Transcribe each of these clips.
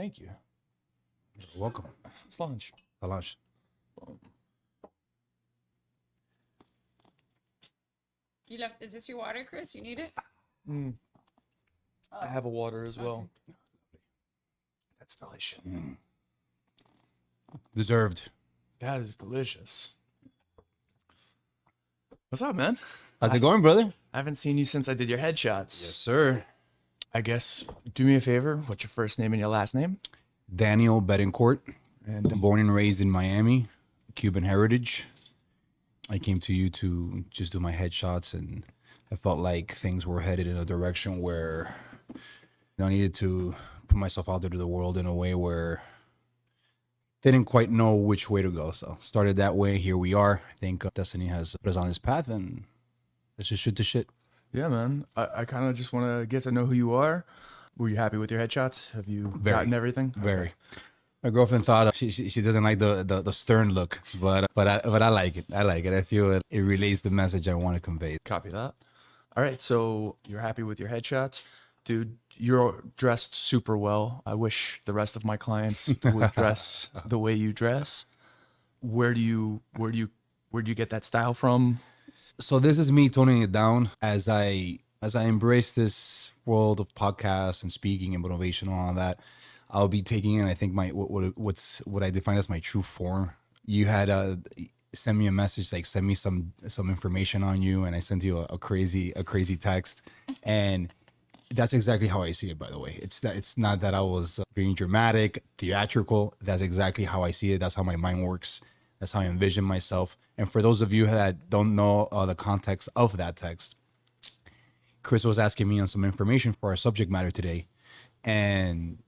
Thank you. You're welcome. It's lunch. Lunch. You left. Is this your water, Chris? You need it? I have a water as well. That's delicious. Deserved. That is delicious. What's up, man? How's it going, brother? I haven't seen you since I did your headshots. Yes, sir. I guess, do me a favor. What's your first name and your last name? Daniel Betancourt, And born and raised in Miami, Cuban heritage. I came to you to just do my headshots, and I felt like things were headed in a direction where I needed to put myself out there to the world in a way where they didn't quite know which way to go. So started that way. Here we are. I think destiny has put us on this path, and let's just shoot the shit. yeah, man, I kind of just want to get to know who you are. Were you happy with your headshots? Have you gotten everything? Very. My girlfriend thought she doesn't like the stern look, but I like it. I like it. I feel it relays the message I want to convey. Copy that. All right, so you're happy with your headshots. Dude, you're dressed super well. I wish the rest of my clients would dress the way you dress. Where do you get that style from? So this is me toning it down as I embrace this world of podcasts and speaking and motivation and all of that. I'll be taking in, I think, my what I define as my true form. You had send me a message, like send me some information on you, and I sent you a crazy text, and that's exactly how I see it. By the way, it's not that I was being dramatic, theatrical. That's exactly how I see it. That's how my mind works. That's how I envision myself. And for those of you that don't know the context of that text, Chris was asking me on some information for our subject matter today, and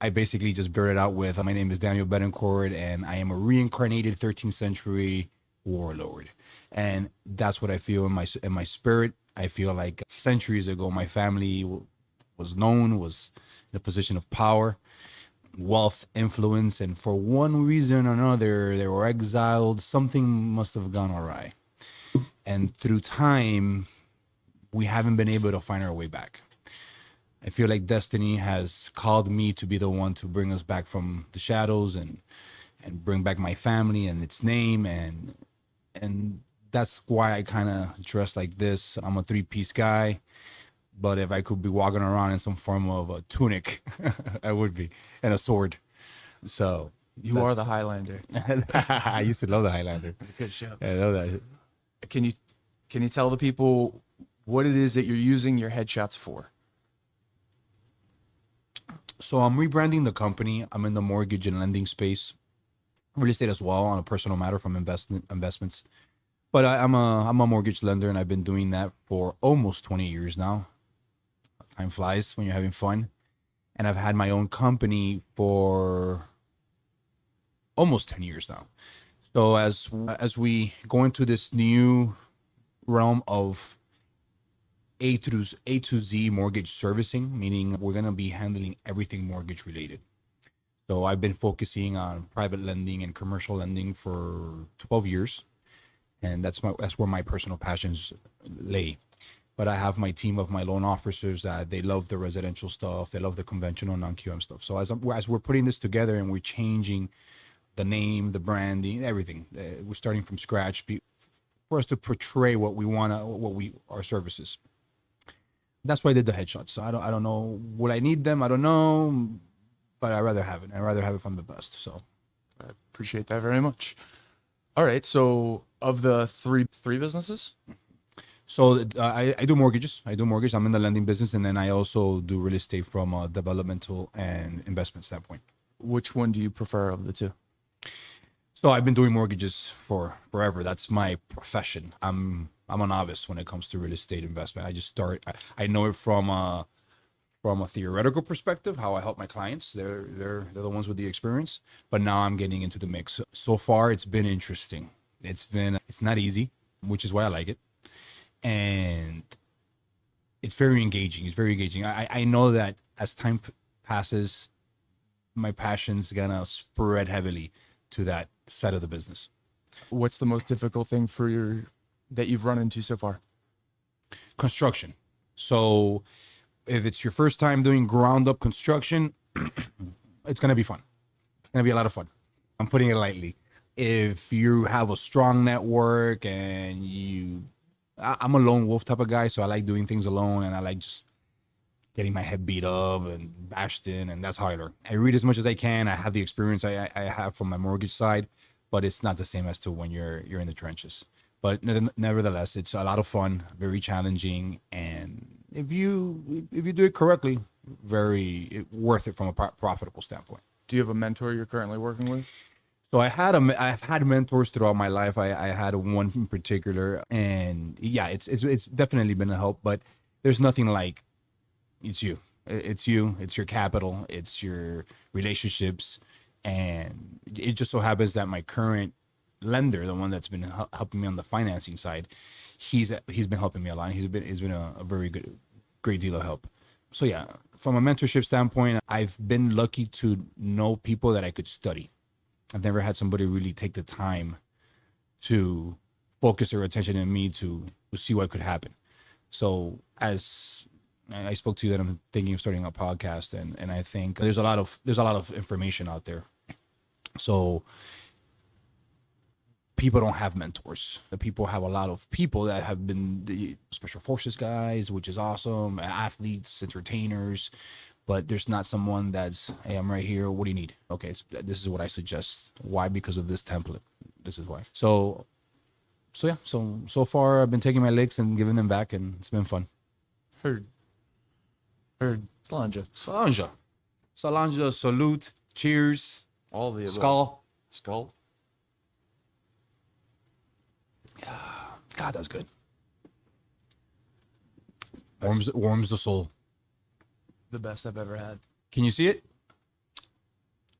I basically just blurted out with, my name is Daniel Betancourt, and I am a reincarnated 13th century warlord. And that's what I feel in my spirit. I feel like centuries ago, my family was in a position of power, wealth, influence, and for one reason or another, they were exiled. Something must have gone awry. And through time, we haven't been able to find our way back. I feel like destiny has called me to be the one to bring us back from the shadows and bring back my family and its name, and that's why I kind of dress like this. I'm a three-piece guy, but if I could be walking around in some form of a tunic, I would be, and a sword. So You are the Highlander. I used to love the Highlander. It's a good show. I love that. Can you tell the people what it is that you're using your headshots for? So I'm rebranding the company. I'm in the mortgage and lending space, real estate as well, on a personal matter from investments. But I'm a mortgage lender, and I've been doing that for almost 20 years now. Time flies when you're having fun. And I've had my own company for almost 10 years now. So as we go into this new realm of A to Z mortgage servicing, meaning we're going to be handling everything mortgage related. So I've been focusing on private lending and commercial lending for 12 years. And that's where my personal passions lay. But I have my team of my loan officers that they love the residential stuff. They love the conventional non-QM stuff. So as we're putting this together and we're changing the name, the branding, everything, we're starting from scratch for us to portray what we want, our services. That's why I did the headshots. So I don't know, would I need them? I don't know, but I'd rather have it. I'd rather have it from the best. So I appreciate that very much. All right, so of the three businesses, so I do mortgages. I'm in the lending business, and then I also do real estate from a developmental and investment standpoint. which one do you prefer of the two? So I've been doing mortgages for forever. That's my profession. I'm a novice when it comes to real estate investment. I know it from a theoretical perspective, how I help my clients. They're the ones with the experience. But now I'm getting into the mix. So far, it's been interesting. It's not easy, which is why I like it. And it's very engaging. I know that as time passes, my passion's gonna spread heavily to that side of the business. What's the most difficult thing that you've run into so far? Construction. So if it's your first time doing ground up construction, It's going to be fun. It's going to be a lot of fun. I'm putting it lightly. If you have a strong network and I'm a lone wolf type of guy, so I like doing things alone, and I like just getting my head beat up and bashed in, and that's how I learn. I read as much as I can. I have the experience I have from my mortgage side, but it's not the same as to when you're in the trenches. But nevertheless, it's a lot of fun, very challenging, and if you do it correctly, very worth it from a profitable standpoint. Do you have a mentor you're currently working with? So I've had mentors throughout my life. I had one in particular, and yeah, it's definitely been a help. But there's nothing like it's you. It's you. It's your capital. It's your relationships, and it just so happens that my current lender, the one that's been helping me on the financing side, he's been helping me a lot. He's been a very great deal of help. So yeah, from a mentorship standpoint, I've been lucky to know people that I could study. I've never had somebody really take the time to focus their attention on me to see what could happen. So as I spoke to you that I'm thinking of starting a podcast, and I think there's a lot of information out there. So people don't have mentors. The people have a lot of people that have been the special forces guys, which is awesome, athletes, entertainers, but there's not someone that's, hey, I'm right here. What do you need? Okay, so this is what I suggest. Why? Because of this template. This is why. So yeah. So far, I've been taking my licks and giving them back, and it's been fun. Heard. Salanja. Salanja, salute, cheers, All the above. skull. Yeah, God, that's good. Warms the soul. The best I've ever had. Can you see it?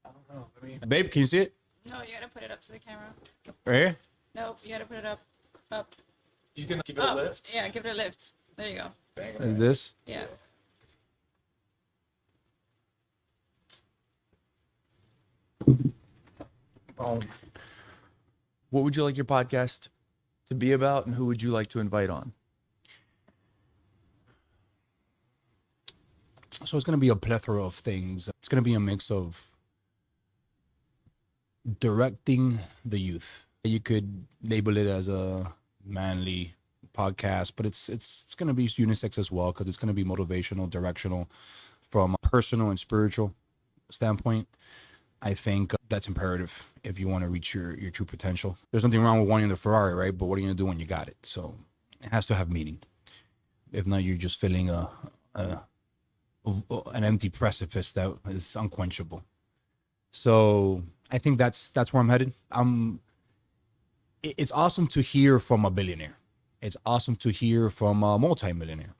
I don't know. Babe, can you see it? No, you gotta put it up to the camera. Right here? Nope, you gotta put it up. You can give it a Up. lift. Yeah, give it a lift. There you go. Like this? Yeah. What would you like your podcast to be about, and who would you like to invite on? So it's going to be a plethora of things. It's going to be a mix of directing the youth. You could label it as a manly podcast, but it's going to be unisex as well, because it's going to be motivational, directional, from a personal and spiritual standpoint. I think that's imperative if you want to reach your true potential. There's nothing wrong with wanting the Ferrari, right? But what are you going to do when you got it? So it has to have meaning. If not, you're just filling an empty precipice that is unquenchable. So I think that's where I'm headed. It's awesome to hear from a billionaire. It's awesome to hear from a multimillionaire.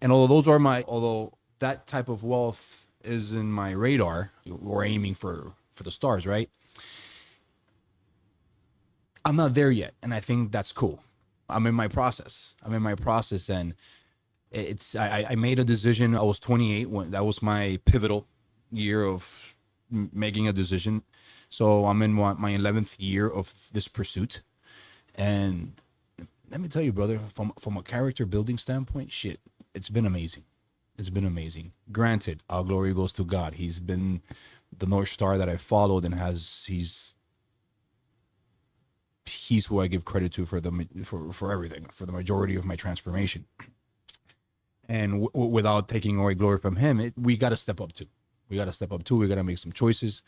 And although that type of wealth is in my radar, we're aiming for the stars, right? I'm not there yet, and I think that's cool. I'm in my process, and I made a decision. I was 28 when that was my pivotal year of making a decision. So I'm in my 11th year of this pursuit, and let me tell you, brother, from a character building standpoint, shit, it's been amazing. It's been amazing. Granted, all glory goes to God. He's been the North Star that I followed, and he's who I give credit to for everything, for the majority of my transformation. And without taking away glory from him, we got to step up too. We got to make some choices.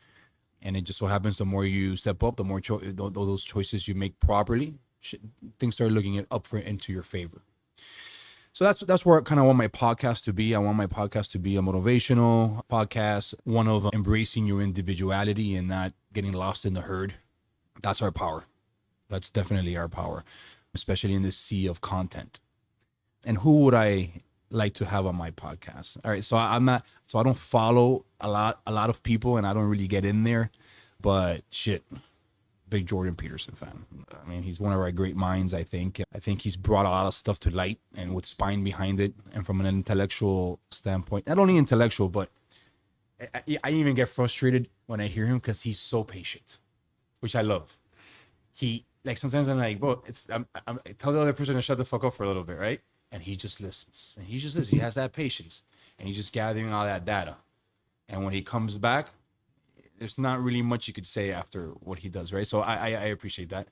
And it just so happens the more you step up, the more those choices you make properly, things start looking into your favor. So that's where I kind of want my podcast to be. I want my podcast to be a motivational podcast, one of embracing your individuality and not getting lost in the herd. That's our power. That's definitely our power, especially in this sea of content. And who would I like to have on my podcast? All right, so I don't follow a lot of people, and I don't really get in there, but shit, big Jordan Peterson fan. I mean, he's one of our great minds. I think he's brought a lot of stuff to light, and with spine behind it, and from an intellectual standpoint, not only intellectual, but I even get frustrated when I hear him because he's so patient, which I love. Sometimes I'm like, bro, I tell the other person to shut the fuck up for a little bit, right? And he just listens. He has that patience, and he's just gathering all that data. And when he comes back, there's not really much you could say after what he does, right? So I appreciate that.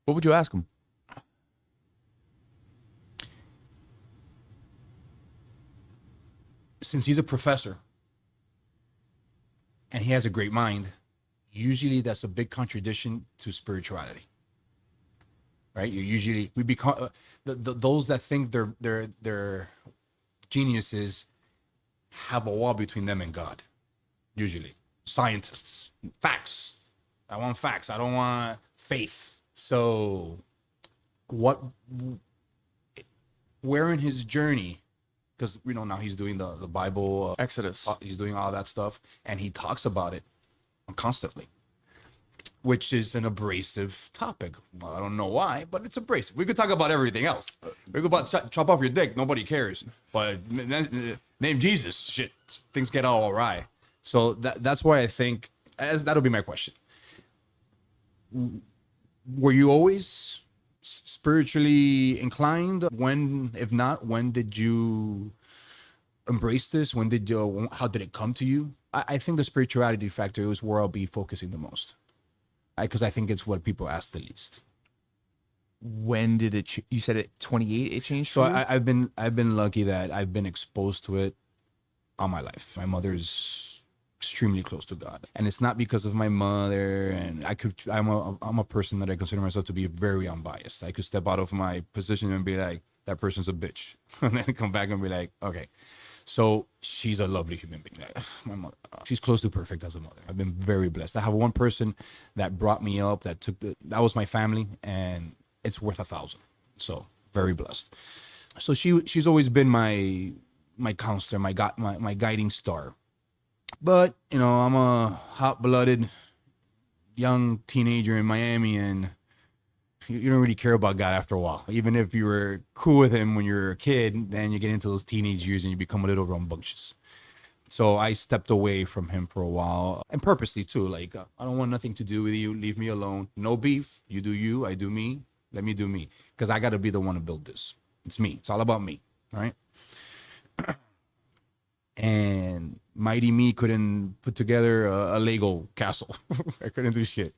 What would you ask him? Since he's a professor and he has a great mind, usually that's a big contradiction to spirituality, right? You usually we become those that think they're geniuses have a wall between them and God. Usually, scientists, facts. I want facts. I don't want faith. So, where in his journey? Because now he's doing the Bible, Exodus. he's doing all that stuff, and he talks about it constantly, which is an abrasive topic. Well, I don't know why, but it's abrasive. We could talk about everything else. We could chop off your dick. Nobody cares. But name Jesus. Shit, things get all awry. So that's why I think that'll be my question. Were you always spiritually inclined? When, if not, when did you embrace this? How did it come to you? I think the spirituality factor is where I'll be focusing the most, because I think it's what people ask the least. When did it? You said it 28. It changed. So for you? I've been lucky that I've been exposed to it all my life. My mother's extremely close to God, and it's not because of my mother. And I'm a person that I consider myself to be very unbiased. I could step out of my position and be like, that person's a bitch, and then come back and be like, okay. So she's a lovely human being. My mother, she's close to perfect as a mother. I've been very blessed. I have one person that brought me up, that that was my family, and it's worth 1,000. So very blessed. So she's always been my counselor, my guiding star. But I'm a hot-blooded young teenager in Miami, and you don't really care about God after a while. Even if you were cool with him when you were a kid, then you get into those teenage years and you become a little rambunctious. So I stepped away from him for a while, and purposely too. Like, I don't want nothing to do with you. Leave me alone. No beef. You do you. I do me. Let me do me. Because I got to be the one to build this. It's me. It's all about me. All right. And mighty me couldn't put together a Lego castle. I couldn't do shit.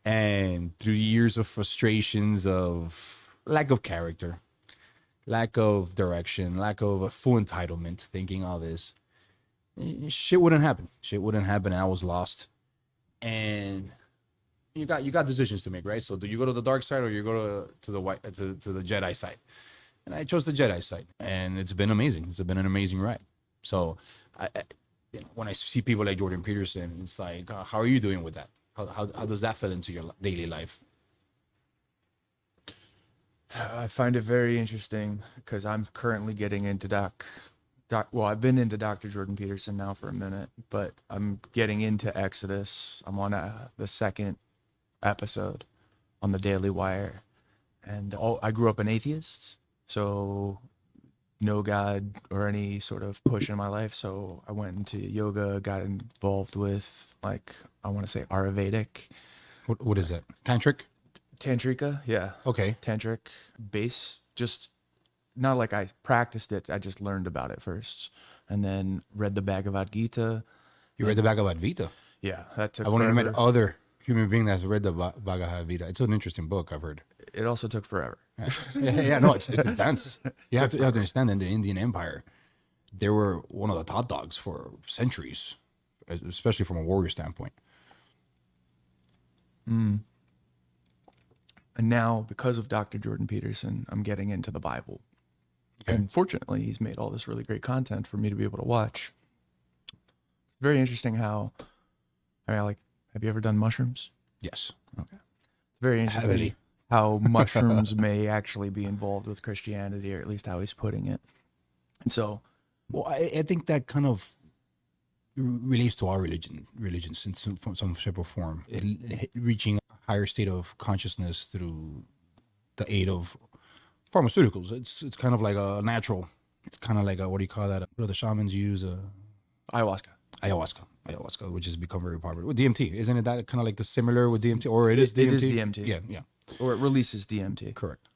And through years of frustrations, of lack of character, lack of direction, lack of a full entitlement, thinking all this, shit wouldn't happen. Shit wouldn't happen. And I was lost. And you got decisions to make, right? So do you go to the dark side, or you go to the Jedi side? And I chose the Jedi side, and it's been amazing. It's been an amazing ride. So when I see people like Jordan Peterson, it's like, how are you doing with that? How does that fit into your daily life? I find it very interesting because I'm currently getting into well, I've been into Dr. Jordan Peterson now for a minute, but I'm getting into Exodus. I'm on the second episode on the Daily Wire, and I grew up an atheist, so no God or any sort of push in my life. So I went into yoga, got involved with, like, I want to say Ayurvedic. What is that? Tantric? Tantrika, yeah. Okay. Tantric base, just not like I practiced it. I just learned about it first, and then read the Bhagavad Gita. You read the Bhagavad Gita? Yeah, that took I've only met forever. other human being that's read the Bhagavad Gita. It's an interesting book, I've heard. It also took forever. No, it's intense. You have to understand, in the Indian Empire, they were one of the top dogs for centuries, especially from a warrior standpoint. And now, because of Dr. Jordan Peterson, I'm getting into the Bible. Okay. And fortunately, he's made all this really great content for me to be able to watch. It's very interesting how, have you ever done mushrooms? Yes. Okay. It's very interesting Heavily. how mushrooms may actually be involved with Christianity, or at least how he's putting it. And so, Well, I think that kind of relates to our religions in some shape or form. Reaching a higher state of consciousness through the aid of pharmaceuticals. It's kind of like a natural. It's kind of like what do you call that? What do the shamans use? ayahuasca. Ayahuasca, which has become very popular with DMT. Isn't it that kind of like the similar with DMT, or it is DMT? It is DMT. Yeah. Or it releases DMT. Correct.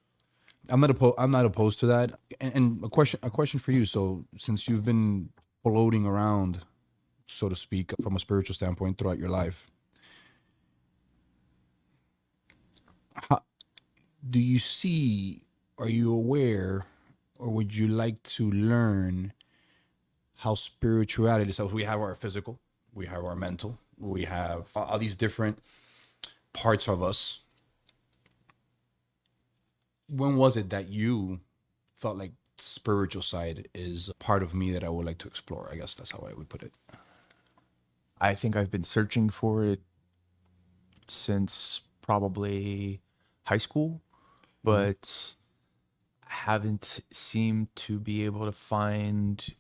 I'm not opposed to that. And a question for you. So since you've been floating around so to speak, from a spiritual standpoint throughout your life. Do you see, are you aware, or would you like to learn how spirituality, so we have our physical, we have our mental, we have all these different parts of us. When was it that you felt like spiritual side is a part of me that I would like to explore? I guess that's how I would put it. I think I've been searching for it since probably high school, but haven't seemed to be able to find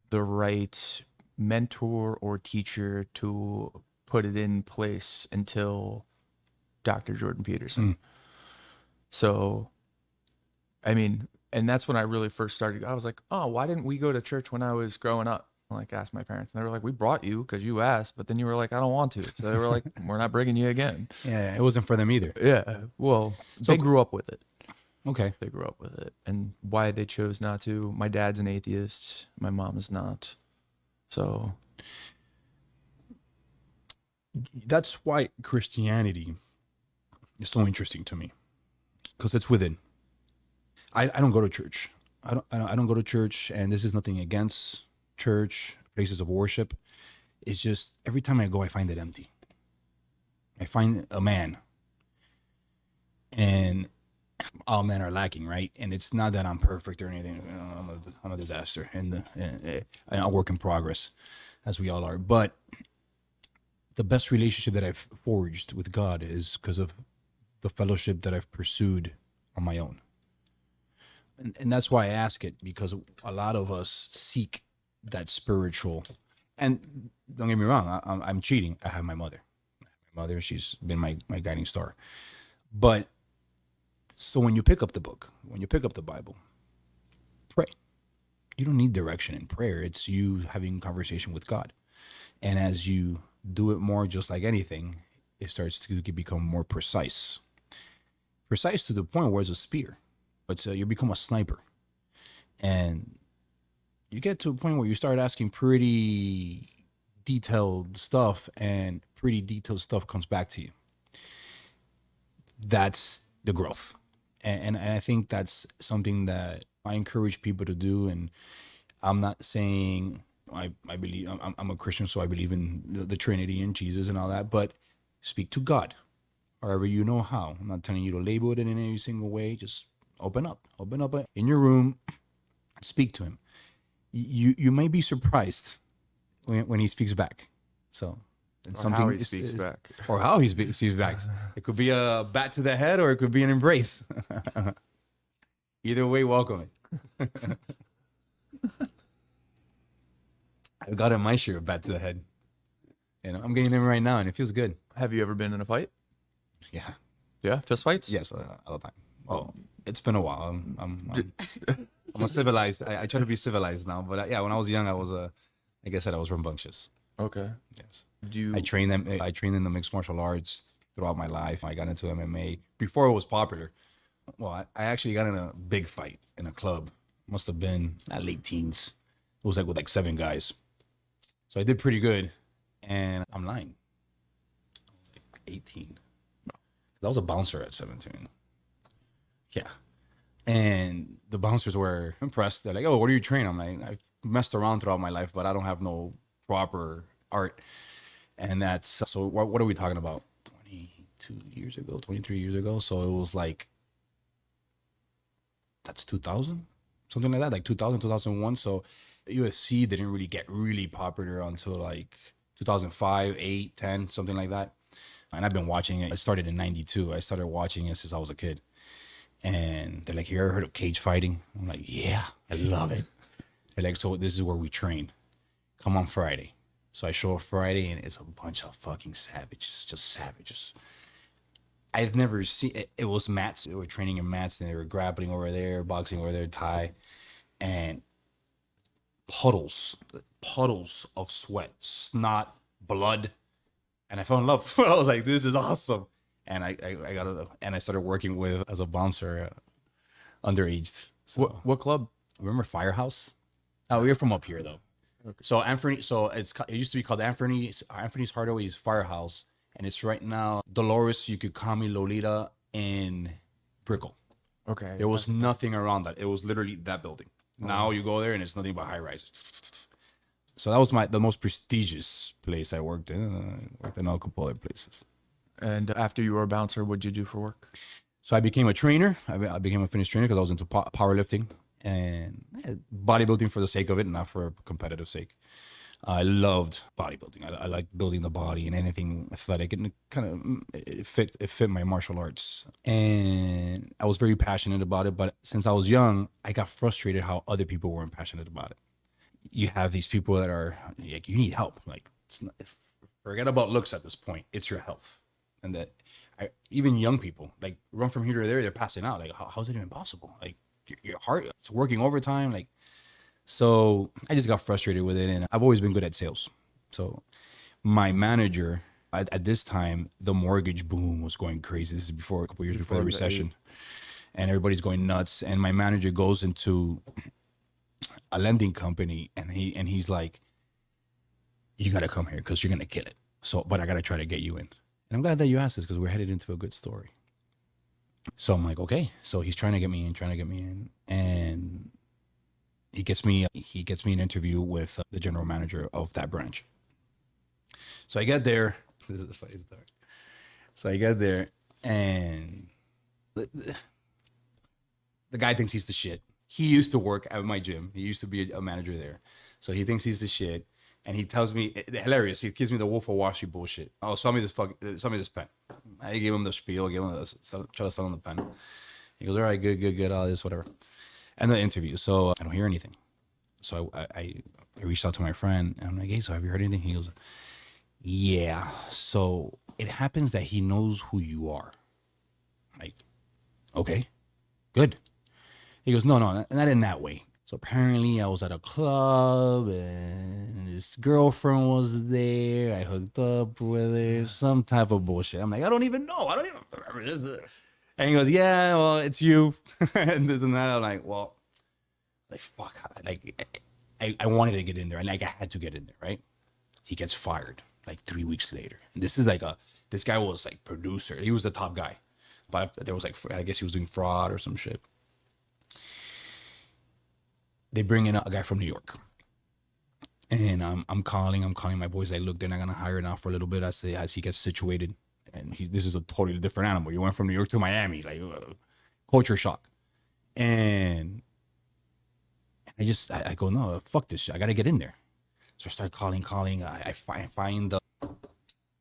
the right mentor or teacher to put it in place until Dr. Jordan Peterson. So, I mean, and that's when I really first started. I was like, oh, why didn't we go to church when I was growing up? I like asked my parents, and they were like, we brought you because you asked, but then you were like, I don't want to. So they were like, we're not bringing you again. Yeah, it wasn't for them either. Yeah. Well, they grew up with it. Okay. They grew up with it. And why they chose not to. My dad's an atheist. My mom is not. So That's why Christianity is so interesting to me, because it's within. I don't go to church. I don't go to church, and this is nothing against church, places of worship. It's just every time I go, I find it empty. I find a man, and all men are lacking, right? And it's not that I'm perfect or anything. You know, I'm a disaster and a work in progress, as we all are. But the best relationship that I've forged with God is because of the fellowship that I've pursued on my own. And that's why I ask it, because a lot of us seek that spiritual. And don't get me wrong, I'm cheating. I have my mother. My mother, she's been my guiding star. But so when you pick up the book, when you pick up the Bible, pray. You don't need direction in prayer. It's you having conversation with God. And as you do it more, just like anything, it starts to become more precise. Precise to the point where it's a spear. But you become a sniper. And you get to a point where you start asking pretty detailed stuff, and pretty detailed stuff comes back to you. That's the growth. And I think that's something that I encourage people to do. And I'm not saying I believe I'm a Christian, so I believe in the Trinity and Jesus and all that, but speak to God however you know how. I'm not telling you to label it in any single way. Just open up in your room, speak to him. You may be surprised when he speaks back. So it's or how he speaks back. Or how he speaks back. It could be a bat to the head, or it could be an embrace. Either way, welcome it. I've got my share of bat to the head. You know, I'm getting them right now, and it feels good. Have you ever been in a fight? Yeah. Yeah, fist fights? Yes, all the time. Oh, it's been a while. I'm a civilized. I try to be civilized now, but yeah, when I was young, I was like I said, I was rambunctious. Okay. Yes. I trained them. I trained in the mixed martial arts throughout my life. I got into MMA before it was popular. Well, I actually got in a big fight in a club. Must have been late teens. It was like with 7 guys. So I did pretty good, and I'm lying. I was like 18. I was a bouncer at 17. Yeah. And the bouncers were impressed. They're like, oh, what do you train? I'm like, I've messed around throughout my life, but I don't have no proper art. And that's, so what are we talking about? 22 years ago, 23 years ago. So it was like, that's 2000, something like that, like 2000, 2001. So UFC didn't really get really popular until like 2005, 8, 10, something like that. And I've been watching it. I started in 92. I started watching it since I was a kid. And they're like, you ever heard of cage fighting? I'm like, yeah, I love it. They're like, so this is where we train. Come on Friday. So I show up Friday, and it's a bunch of fucking savages, just savages. I've never seen it. It was mats. They were training in mats, and they were grappling over there, boxing over there, Thai, and puddles of sweat, snot, blood. And I fell in love. I was like, this is awesome. And I started working with as a bouncer, underaged. So, What club? remember Firehouse? Oh, we were from up here though. So Anthony, so it used to be called Anthony's Hardaway's Firehouse, and it's right now Dolores. You could call me Lolita in Brickell. Okay. There was nothing around that. It was literally that building. Now you go there and it's nothing but high rises. So that was the most prestigious place I worked in. I worked in a couple other places. And after you were a bouncer, what'd you do for work? So I became a trainer. I became a fitness trainer because I was into powerlifting and bodybuilding for the sake of it, not for a competitive sake. I loved bodybuilding. I liked building the body and anything athletic, and it fit my martial arts. And I was very passionate about it. But since I was young, I got frustrated how other people weren't passionate about it. You have these people that are like, you need help. Like, forget about looks at this point. It's your health, and that even young people like run from here to there. They're passing out. Like, how's it even possible? Like, your heart, it's working overtime. Like, so I just got frustrated with it, and I've always been good at sales. So my manager at this time, the mortgage boom was going crazy. This is a couple years before the recession, and everybody's going nuts. And my manager goes into a lending company, and he's like, "You got to come here because you're gonna kill it." So, but I got to try to get you in. And I'm glad that you asked this because we're headed into a good story. So I'm like, okay. So he's trying to get me in, and he gets me an interview with the general manager of that branch. So I get there. This is a funny story. So I get there, and the guy thinks he's the shit. He used to work at my gym. He used to be a manager there. So he thinks he's the shit. And he tells me, hilarious. He gives me the Wolf of Wall Street bullshit. Oh, sell me this pen. I gave him the spiel, try to sell him the pen. He goes, all right, good, all this, whatever. And the interview. So I don't hear anything. So I reached out to my friend, and I'm like, hey, so have you heard anything? He goes, yeah. So it happens that he knows who you are. Like, okay, good. He goes, no, not in that way. So apparently I was at a club and this girlfriend was there. I hooked up with her, some type of bullshit. I'm like, I don't even know. I don't even remember this. And he goes, yeah, well, it's you. And this and that. I'm like, well, like, fuck. Like, I wanted to get in there, and like I had to get in there, right? He gets fired like 3 weeks later. And this is like this guy was like producer. He was the top guy. But there was like, I guess he was doing fraud or some shit. They bring in a guy from New York, and I'm calling my boys. Like, look, they're not gonna hire now for a little bit as he gets situated. And this is a totally different animal. You went from New York to Miami, like culture shock. And I go, no, fuck this shit. I gotta get in there. So I start calling. I find I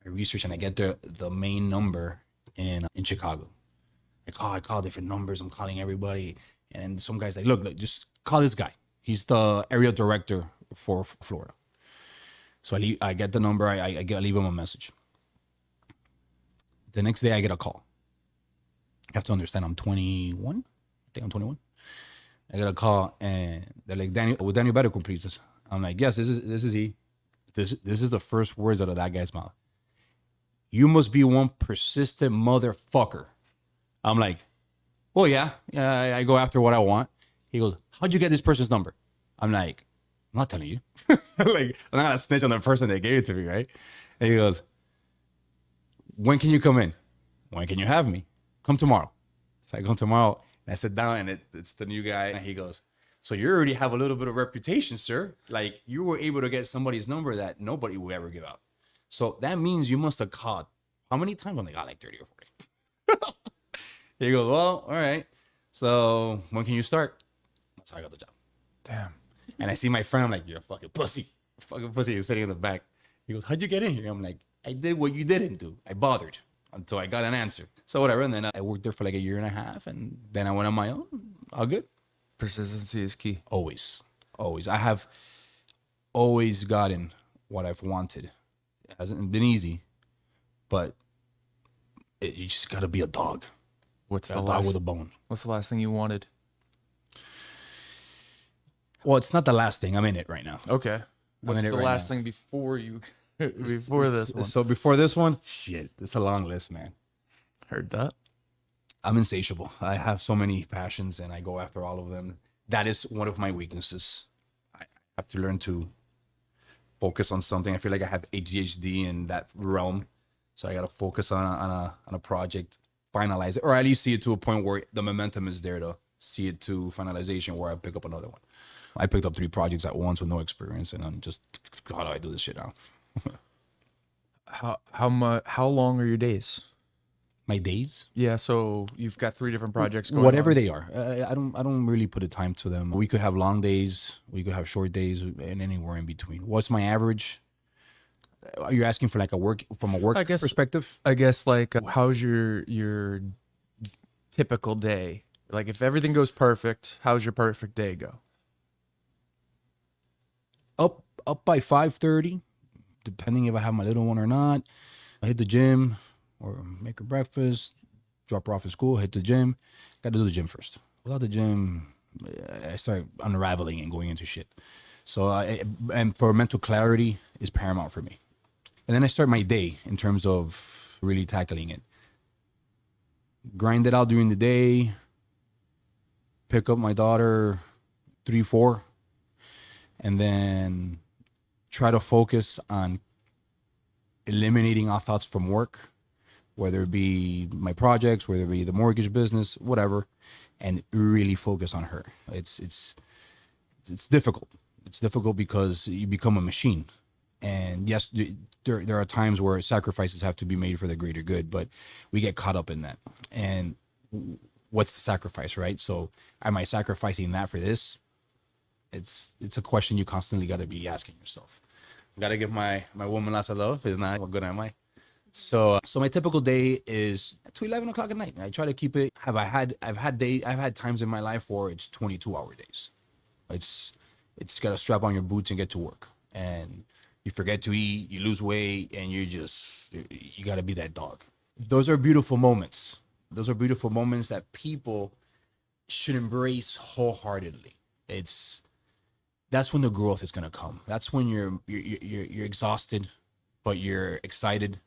research, and I get the main number in Chicago. I call different numbers. I'm calling everybody, and some guy's like, look, just call this guy. He's the area director for Florida. So I get the number. I leave him a message. The next day I get a call. You have to understand, I'm 21. I think I'm 21. I get a call, and they're like, Daniel Betancourt, please. I'm like, yes, this is he. This is the first words out of that guy's mouth. You must be one persistent motherfucker. I'm like, well, yeah, I go after what I want. He goes, how'd you get this person's number? I'm like, I'm not telling you. Like, I'm not gonna snitch on the person that gave it to me, right? And he goes, when can you come in? When can you have me? Come tomorrow. So I come tomorrow, and I sit down, and it's the new guy, and he goes, so you already have a little bit of reputation, sir. Like, you were able to get somebody's number that nobody will ever give out. So that means you must have called. How many times? I got like 30 or 40. He goes, well, all right. So when can you start? That's how I got the job. Damn. And I see my friend. I'm like, you're a fucking pussy. Fucking pussy. He's sitting in the back. He goes, how'd you get in here? I'm like, I did what you didn't do. I bothered until I got an answer. So whatever. And then I worked there for like a year and a half. And then I went on my own. All good. Persistency is key. Always. I have always gotten what I've wanted. It hasn't been easy, but you just got to be a dog. What's the dog last with a bone? What's the last thing you wanted? Well, it's not the last thing. I'm in it right now. Okay. What's the last thing before you before this one? So before this one, shit, it's a long list, man. Heard that. I'm insatiable. I have so many passions, and I go after all of them. That is one of my weaknesses. I have to learn to focus on something. I feel like I have ADHD in that realm, so I got to focus on a project, finalize it, or at least see it to a point where the momentum is there to see it to finalization, where I pick up another one. I picked up 3 projects at once with no experience, and I'm just, how do I do this shit now? How long are your days? My days, Yeah, so you've got 3 different projects going whatever on. they are, I don't really put a time to them. We could have long days, we could have short days, and anywhere in between. What's my average? Are you asking for like a work I guess perspective? I guess like how's your typical day? Like if everything goes perfect, how's your perfect day go? Up by 5:30, depending if I have my little one or not. I hit the gym or make her breakfast, drop her off at school, hit the gym. Got to do the gym first. Without the gym, I start unraveling and going into shit. So and for mental clarity is paramount for me. And then I start my day in terms of really tackling it. Grind it out during the day. Pick up my daughter 3, 4, and then try to focus on eliminating all thoughts from work, whether it be my projects, whether it be the mortgage business, whatever, and really focus on her. It's difficult. It's difficult because you become a machine. And yes, there are times where sacrifices have to be made for the greater good, but we get caught up in that. And what's the sacrifice, right? So am I sacrificing that for this? It's a question you constantly got to be asking yourself. Got to give my woman lots of love. If not, what good am I? So my typical day is to 11 o'clock at night. I try to keep it. I've had times in my life where it's 22-hour days. It's got to strap on your boots and get to work. And you forget to eat, you lose weight, and you got to be that dog. Those are beautiful moments. Those are beautiful moments that people should embrace wholeheartedly. That's when the growth is gonna come. That's when you're exhausted, but you're excited.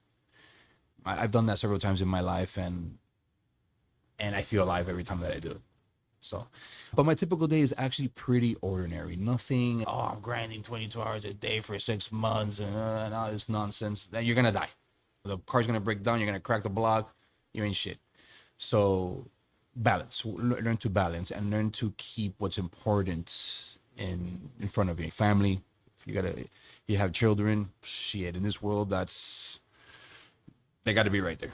I've done that several times in my life, and I feel alive every time that I do it. So, but my typical day is actually pretty ordinary. Nothing. Oh, I'm grinding 22 hours a day for 6 months and all this nonsense. Then you're gonna die. The car's gonna break down. You're gonna crack the block. You ain't shit. So, balance. Learn to balance and learn to keep what's important in front of you. Family. If you have children. Shit. In this world, they got to be right there.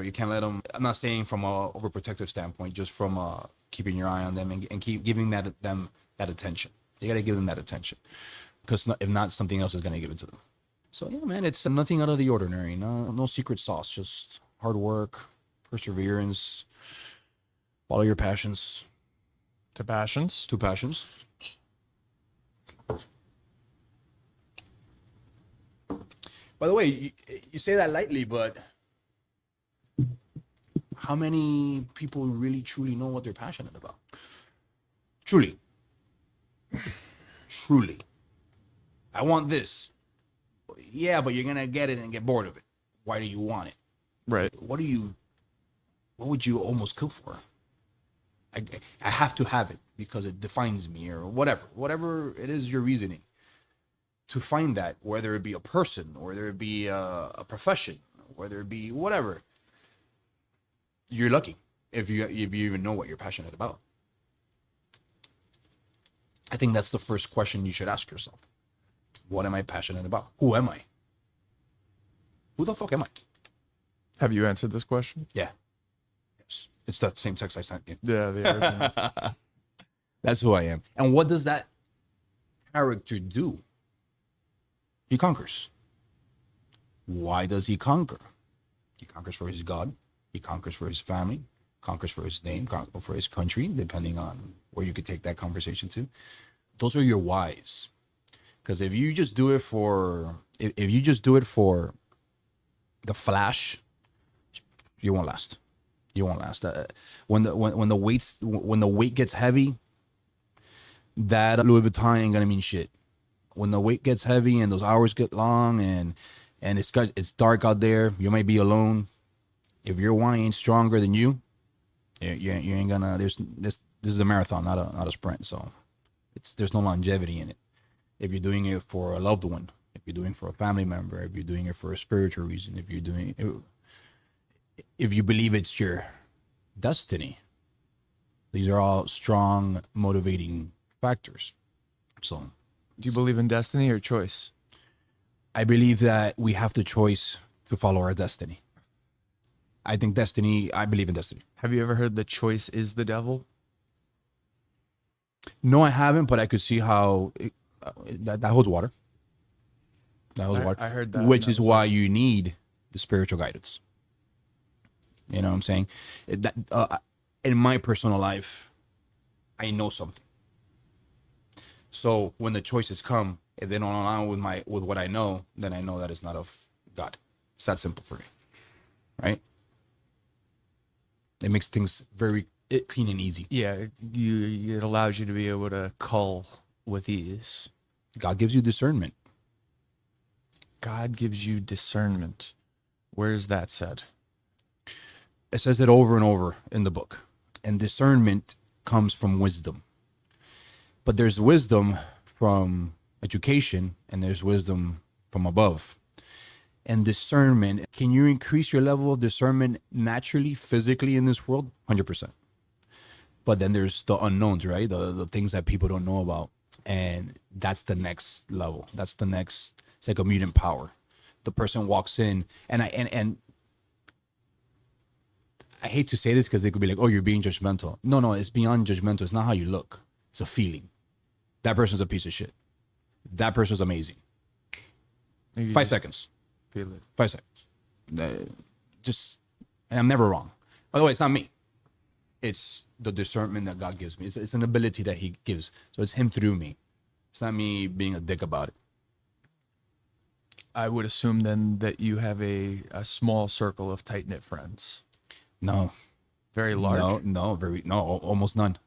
You can't let them. I'm not saying from a overprotective standpoint, just from keeping your eye on them and keep giving them that attention. You got to give them that attention, because if not, something else is gonna give it to them. So yeah, man, it's nothing out of the ordinary. No secret sauce. Just hard work, perseverance. Follow your passions. To passions. Two passions. By the way, you say that lightly, but how many people really truly know what they're passionate about? Truly. I want this. Yeah, but you're going to get it and get bored of it. Why do you want it? Right. What would you almost kill for? I have to have it because it defines me, or whatever it is, your reasoning. To find that, whether it be a person, or whether it be a profession, whether it be whatever, you're lucky if you even know what you're passionate about. I think that's the first question you should ask yourself. What am I passionate about? Who am I? Who the fuck am I? Have you answered this question? Yeah. Yes. It's that same text I sent you. Yeah, the original. That's who I am. And what does that character do? He conquers. Why does he conquer? He conquers for his God. He conquers for his family. Conquers for his name. Conquers for his country, depending on where you could take that conversation to. Those are your whys. Because if you just do it for the flash, you won't last. You won't last. When the weight gets heavy, that Louis Vuitton ain't gonna mean shit. When the weight gets heavy and those hours get long and it's dark out there, you might be alone. If your why ain't stronger than you ain't gonna. This is a marathon, not a sprint. So there's no longevity in it. If you're doing it for a loved one, if you're doing it for a family member, if you're doing it for a spiritual reason, if you believe it's your destiny, these are all strong motivating factors. So Do you believe in destiny or choice? I believe that we have the choice to follow our destiny. I believe in destiny. Have you ever heard the choice is the devil? No, I haven't, but I could see how that holds water. That holds water. I heard that. Which and is that was why like- you need the spiritual guidance. You know what I'm saying? In my personal life, I know something. So when the choices come, if they don't align with what I know, then I know that it's not of God. It's that simple for me, right? It makes things very clean and easy. Yeah, it allows you to be able to cull with ease. God gives you discernment. God gives you discernment. Where's that said? It says it over and over in the book. And discernment comes from wisdom. But there's wisdom from education and there's wisdom from above. And discernment, can you increase your level of discernment naturally, physically in this world? 100%. But then there's the unknowns, right? The things that people don't know about. And that's the next level. It's like a mutant power. The person walks in and I hate to say this because they could be like, oh, you're being judgmental. No, it's beyond judgmental. It's not how you look. It's a feeling. That person's a piece of shit. That person's amazing. You 5 just seconds. Feel it. 5 seconds. And I'm never wrong. By the way, it's not me. It's the discernment that God gives me. It's an ability that he gives. So it's him through me. It's not me being a dick about it. I would assume then that you have a small circle of tight-knit friends. No. Very large. No, almost none.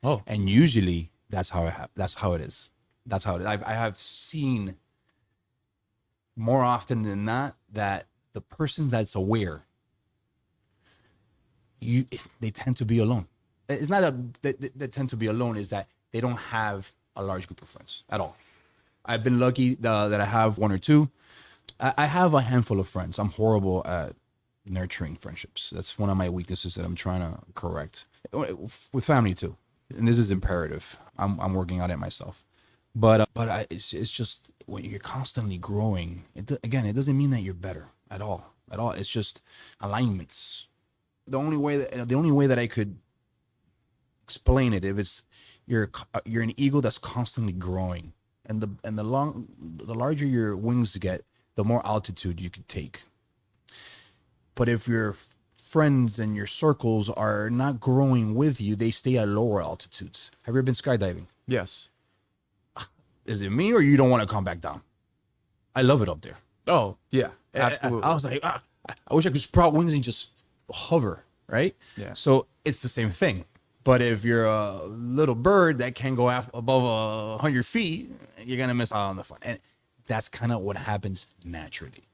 Oh. And usually that's how it is. I have seen more often than not that the person that's aware, they tend to be alone. It's not that they tend to be alone, is that they don't have a large group of friends at all. I've been lucky that I have one or two. I have a handful of friends. I'm horrible at nurturing friendships. That's one of my weaknesses that I'm trying to correct. With family too. And this is imperative. I'm working on it myself. But it's just when you're constantly growing, it doesn't mean that you're better at all. It's just alignments. The only way that I could explain it, if it's you're an eagle that's constantly growing, and the larger your wings get, the more altitude you could take. But if your friends and your circles are not growing with you, they stay at lower altitudes. Have you ever been skydiving? Yes. Is it me or you don't want to come back down? I love it up there. Oh, yeah. Absolutely. I was like, I wish I could sprout wings and just hover, right? Yeah. So it's the same thing. But if you're a little bird that can go above 100 feet, you're going to miss out on the fun. And that's kind of what happens naturally.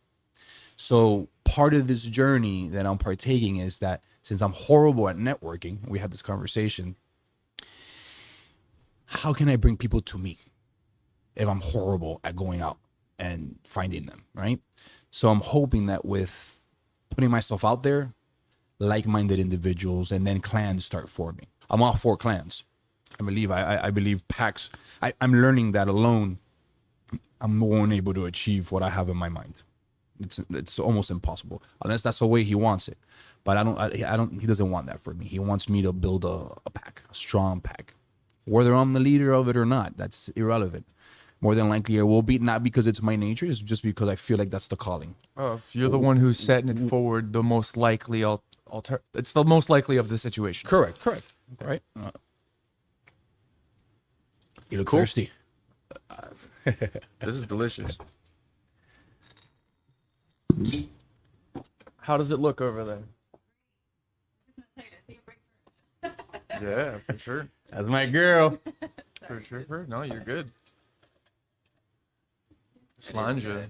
So part of this journey that I'm partaking is that since I'm horrible at networking, we had this conversation, how can I bring people to me if I'm horrible at going out and finding them, right? So I'm hoping that with putting myself out there, like-minded individuals, and then clans start forming. I'm all for clans. I believe packs. I'm learning that alone, I'm not able to achieve what I have in my mind. It's almost impossible unless that's the way he wants it. But I don't. He doesn't want that for me. He wants me to build a pack, a strong pack. Whether I'm the leader of it or not, that's irrelevant. More than likely, I will be, not because it's my nature. It's just because I feel like that's the calling. Oh, if you're the one who's setting it forward, the most likely it's the most likely of the situations. Correct. Right. You look thirsty. This is delicious. How does it look over there? Yeah, for sure. That's my girl. For sure. No, you're good. Slanja.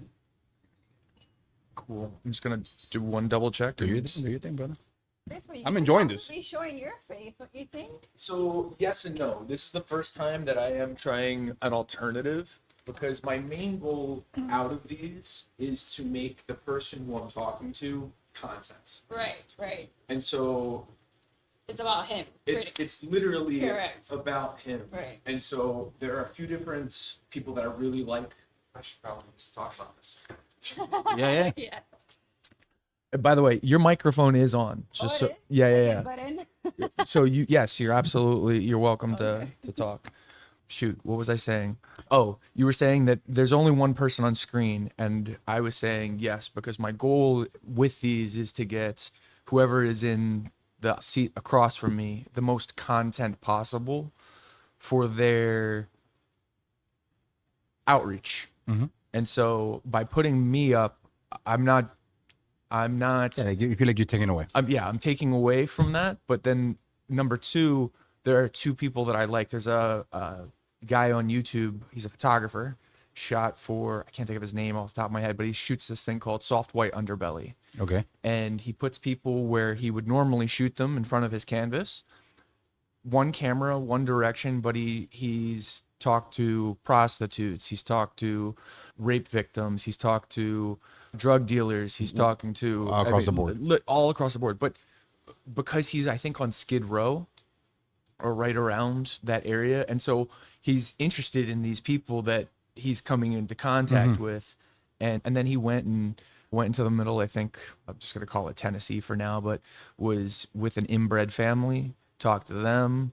Cool. I'm just gonna do one double check. Do your thing, brother. Basically, I'm enjoying this. Be showing your face, don't you think? So yes and no. This is the first time that I am trying an alternative because my main goal out of these is to make the person who I'm talking to content. Right. And so It's about him. it's literally Correct. about him. Right. And so there are a few different people that I really like. I should probably just talk about this. Yeah. Yeah. By the way, your microphone is on. Just Oh, so, it is? yeah. Button. So you're welcome to talk. Shoot, what was I saying? Oh, you were saying that there's only one person on screen, and I was saying yes, because my goal with these is to get whoever is in the seat across from me the most content possible for their outreach. And so by putting me up, I'm not Yeah, you feel like you're taking away. I'm taking away from that. But then number two, there are two people that I like. There's a guy on YouTube. He's a photographer. Shot for, I can't think of his name off the top of my head, but he shoots this thing called Soft White Underbelly. Okay. And he puts people where he would normally shoot them in front of his canvas. One camera, one direction, but he's talked to prostitutes. He's talked to rape victims. He's talked to drug dealers. He's talking to All across the board. all across the board. But because he's, I think, on Skid Row or right around that area, and so he's interested in these people that he's coming into contact with, and then he went into the middle. I think I'm just gonna call it Tennessee for now, but was with an inbred family. Talked to them,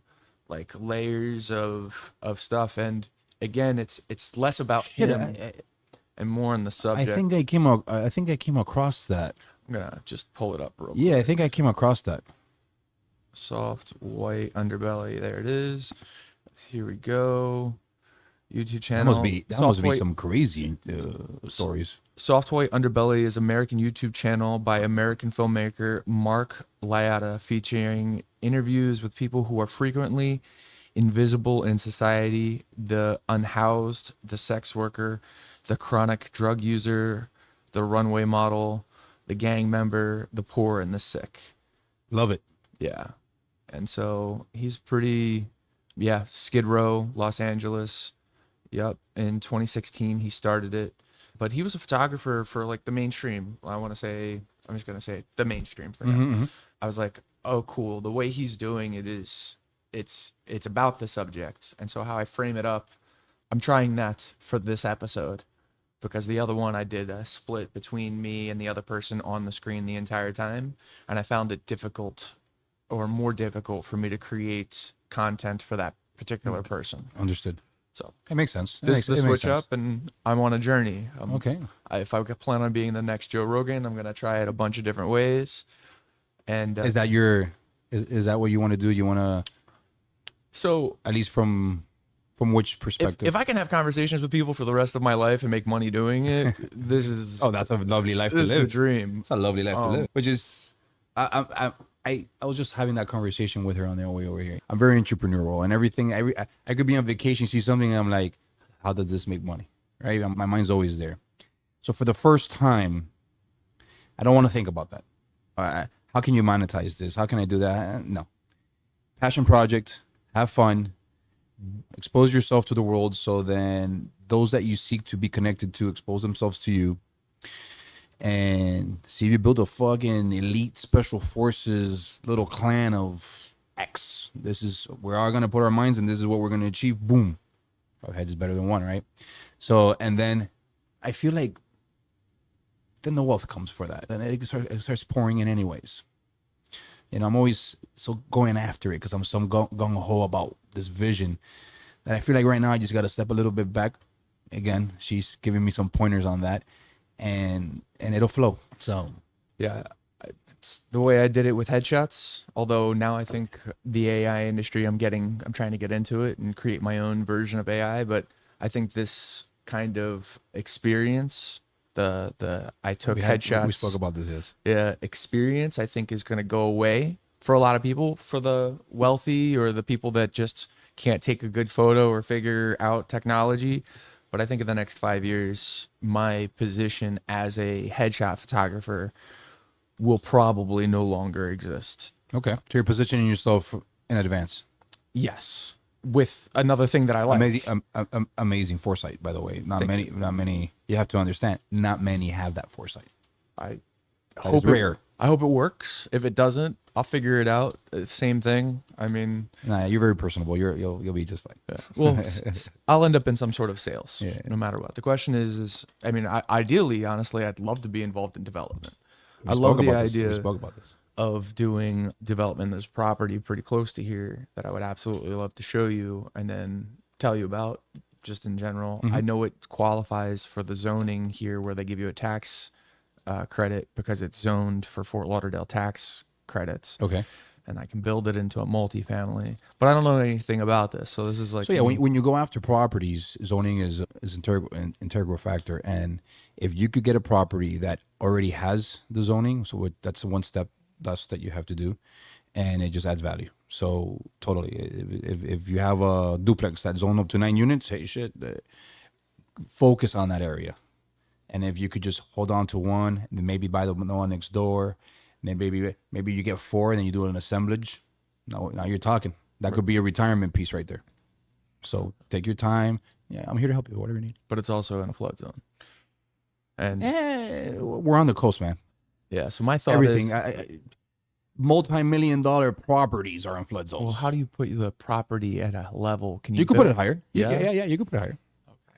like layers of stuff, and again, it's less about him and more on the subject. I think I came across that. I'm gonna just pull it up real quick. Yeah, I think I came across that. Soft white underbelly. There it is. Here we go. YouTube channel. That must be some crazy stories. Soft White Underbelly is American YouTube channel by American filmmaker Mark Liotta, featuring interviews with people who are frequently invisible in society: the unhoused, the sex worker, the chronic drug user, the runway model, the gang member, the poor, and the sick. Love it. Yeah. And so he's pretty, Skid Row, Los Angeles. Yep. In 2016, he started it. But he was a photographer for like the mainstream. I'm just going to say the mainstream for now. I was like, oh, cool. The way he's doing it is, it's about the subject. And so how I frame it up, I'm trying that for this episode, because the other one I did a split between me and the other person on the screen the entire time. And I found it difficult, or more difficult, for me to create content for that particular person. Understood. So it makes sense. This switch up, and I'm on a journey. Okay. If I plan on being the next Joe Rogan, I'm gonna try it a bunch of different ways. And is that what you want to do? You want to, so at least from which perspective? if I can have conversations with people for the rest of my life and make money doing it, this is that's a lovely life to this is live. the dream. It's a lovely life to live. Which is, I was just having that conversation with her on the way over here. I'm very entrepreneurial and everything. I could be on vacation, see something, and I'm like, how does this make money? Right? My mind's always there. So for the first time, I don't want to think about that. How can you monetize this? How can I do that? No. Passion project. Have fun. Expose yourself to the world, so then those that you seek to be connected to expose themselves to you. And see if you build a fucking elite special forces little clan of X. This is, we're all gonna put our minds in. This is what we're gonna achieve. Boom. 5 heads is better than one, right? So, and then I feel like then the wealth comes for that, and it starts pouring in anyways. You know, I'm always so going after it because I'm so gung ho about this vision that I feel like right now I just got to step a little bit back. Again, she's giving me some pointers on that, and it'll flow. So Yeah, it's the way I did it with headshots. Although now I think the AI industry, I'm trying to get into it and create my own version of AI. But I think this kind of experience, I took headshots. We spoke about this, yes. Yeah, experience, I think, is going to go away for a lot of people, for the wealthy or the people that just can't take a good photo or figure out technology. But I think in the next 5 years, my position as a headshot photographer will probably no longer exist. Okay. So you're positioning yourself in advance. Yes. with another thing that I like. Amazing foresight, by the way. Not many. You have to understand, not many have that foresight. I That hope is rare. I hope it works. If it doesn't, I'll figure it out. Same thing. I mean, Nah, you're very personable. You'll be just fine. yeah. Well, I'll end up in some sort of sales, Yeah. no matter what. The question is, I mean, ideally, honestly, I'd love to be involved in development. I love the idea We spoke about this. of doing development. There's property pretty close to here that I would absolutely love to show you and then tell you about just in general. I know it qualifies for the zoning here where they give you a tax credit because it's zoned for Fort Lauderdale tax credits. Okay. And I can build it into a multifamily, but I don't know anything about this. So this is like, So yeah, when you go after properties, zoning is an integral factor. And if you could get a property that already has the zoning, so that's the one step thus that you have to do, and it just adds value. So totally, if you have a duplex that's zoned up to 9 units, hey shit, focus on that area. And if you could just hold on to one, and then maybe buy the one next door, and then maybe you get 4, and then you do an assemblage. Now you're talking. That could be a retirement piece right there. So take your time. Yeah, I'm here to help you, whatever you need. but it's also in a flood zone. And We're on the coast, man. yeah, so my thought Everything. is, Multi-million-dollar properties are in flood zones. well, how do you put the property at a level? Can you could put build- it higher. Yeah. Yeah. You could put it higher.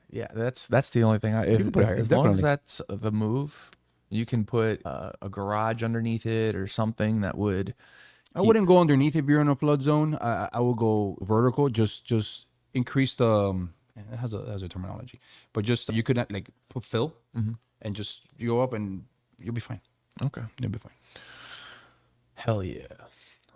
Yeah, that's the only thing. can put it higher, As long as definitely. that's the move, you can put a garage underneath it or something that would. I wouldn't go underneath if you're in a flood zone. I would go vertical. Just increase the. It has a terminology, but just you could like put fill and just you go up and you'll be fine. Okay. You'll be fine. Hell yeah.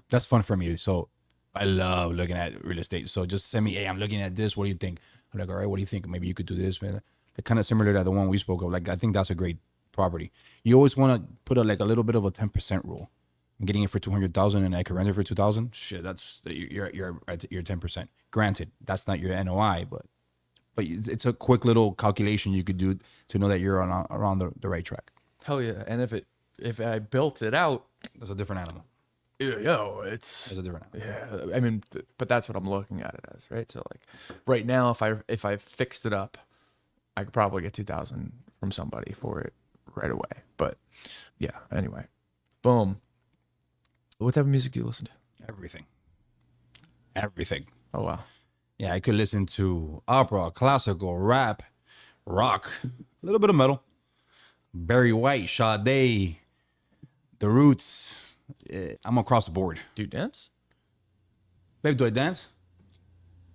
That's fun for me. So I love looking at real estate. So just send me, hey, I'm looking at this. What do you think? I'm like, all right, what do you think? Maybe you could do this, man. They're kind of similar to the one we spoke of. Like, I think that's a great property. You always want to put a little bit of a 10% rule. I'm getting it for 200,000 and I could rent it for 2,000. Shit, that's you're at your 10%. Granted, that's not your NOI, but it's a quick little calculation you could do to know that you're around the right track. Hell yeah. And if I built it out, That's a different animal. it's It's a different animal. yeah. I mean, but that's what I'm looking at it as, right? So like, right now, if I fixed it up, I could probably get 2,000 from somebody for it right away. But yeah. Anyway, boom. What type of music do you listen to? Everything. Oh wow. Yeah, I could listen to opera, classical, rap, rock, a little bit of metal. Barry White, Sade, The Roots. I'm across the board. Do you dance? Babe, do I dance?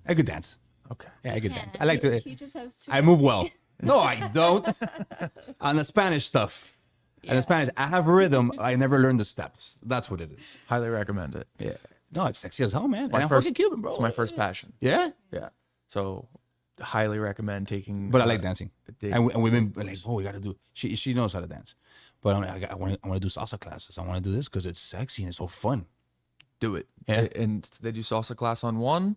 I could dance. Okay. Yeah, I could dance. I like to. He just has too I move many- well. No, I don't. On the Spanish stuff. On the Spanish, I have rhythm. I never learned the steps. That's what it is. Highly recommend it. Yeah. No, it's sexy as hell, man. My I'm first fucking Cuban, bro. It's my first passion. Yeah? Yeah. So highly recommend taking. But I like dancing. dig- And we've been like, oh, we got to do. She knows how to dance. But I'm like, I want to do salsa classes. I want to do this because it's sexy and it's so fun. Do it. Yeah. And they do salsa class on one,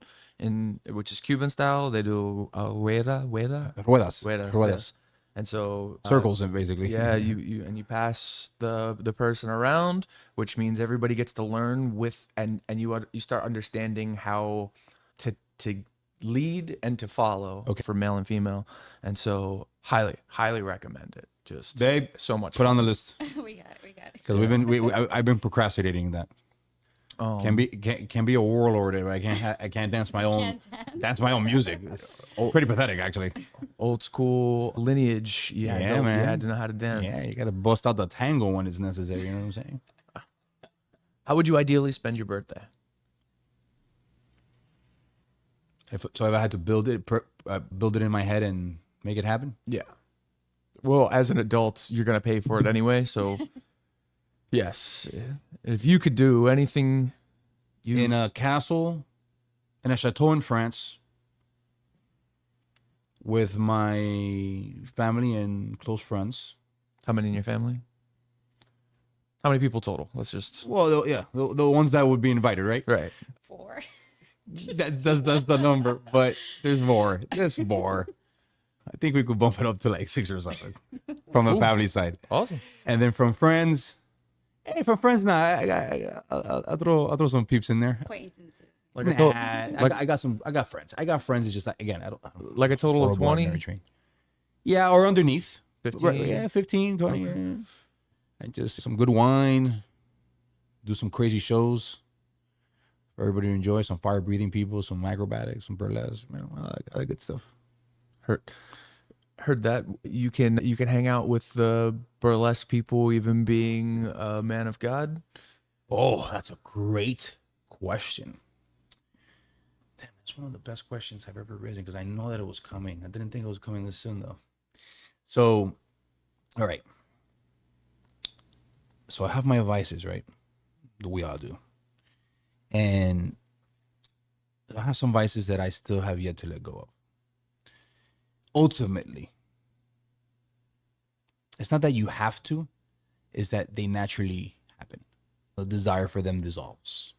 which is Cuban style. They do rueda. Ruedas. Yes. And so Circles, basically. Yeah, you pass the person around, which means everybody gets to learn with and you start understanding how to lead and to follow for male and female. And so highly recommend it. Just Babe, so much Put fun. on the list we got it. because I've been procrastinating that. Can be a warlord if I can't dance my own Can't dance my own music. It's pretty pathetic, actually. Old school lineage. You Yeah, had man. to know how to dance. Yeah, you gotta bust out the tango when it's necessary. You know what I'm saying? How would you ideally spend your birthday? If I had to build it in my head and make it happen. Yeah. Well, as an adult, you're gonna pay for it anyway. So, yes, if you could do anything, In a castle, in a chateau in France, with my family and close friends. How many in your family? How many people total? Let's just Well, yeah, the ones that would be invited, right? right. 4. That's the number, but there's more. There's more. I think we could bump it up to like 6 or 7 from the family side, Awesome. and then from friends. Hey, from friends, nah, I'll throw some peeps in there. Acquaintances. Like Nah, a total, I got some. I got friends. I got friends. It's just like, again, I don't like a total of horrible at 20, nurturing. Yeah, or underneath. 15. Yeah, 15, 20. Okay. Yeah. And just some good wine. Do some crazy shows for everybody to enjoy. Some fire breathing people. Some acrobatics. Some burlesque. Man, I like good stuff. Heard that you can hang out with the burlesque people even being a man of God. Oh, that's a great question. Damn, that's one of the best questions I've ever risen because I know that it was coming. I didn't think it was coming this soon though. So, all right. So I have my vices, right? We all do. And I have some vices that I still have yet to let go of. Ultimately, it's not that you have to, it's that they naturally happen. The desire for them dissolves.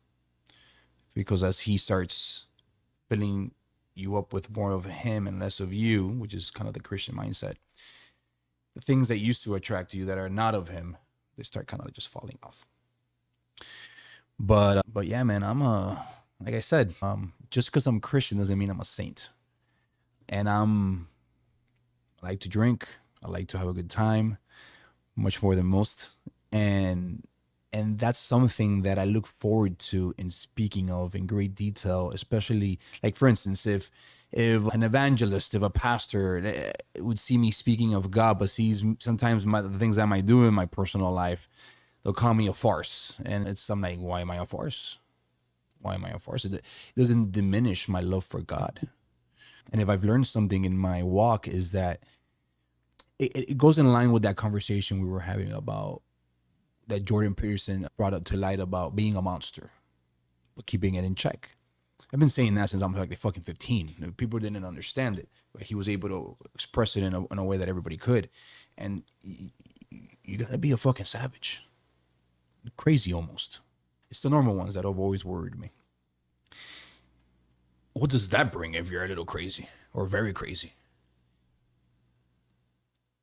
Because as he starts filling you up with more of him and less of you, which is kind of the Christian mindset, the things that used to attract you that are not of him, they start kind of just falling off. But yeah, man, like I said, just because I'm Christian doesn't mean I'm a saint. And I like to drink. I like to have a good time, much more than most. And that's something that I look forward to in speaking of in great detail, especially like, for instance, if an evangelist, if a pastor would see me speaking of God, but sees sometimes the things I might do in my personal life, they'll call me a farce. And I'm like, why am I a farce? Why am I a farce? It doesn't diminish my love for God. And if I've learned something in my walk is that it goes in line with that conversation we were having about that Jordan Peterson brought up to light about being a monster, but keeping it in check. I've been saying that since I'm like fucking 15. People didn't understand it, but he was able to express it in a way that everybody could. And you gotta be a fucking savage. Crazy almost. It's the normal ones that have always worried me. What does that bring if you're a little crazy or very crazy?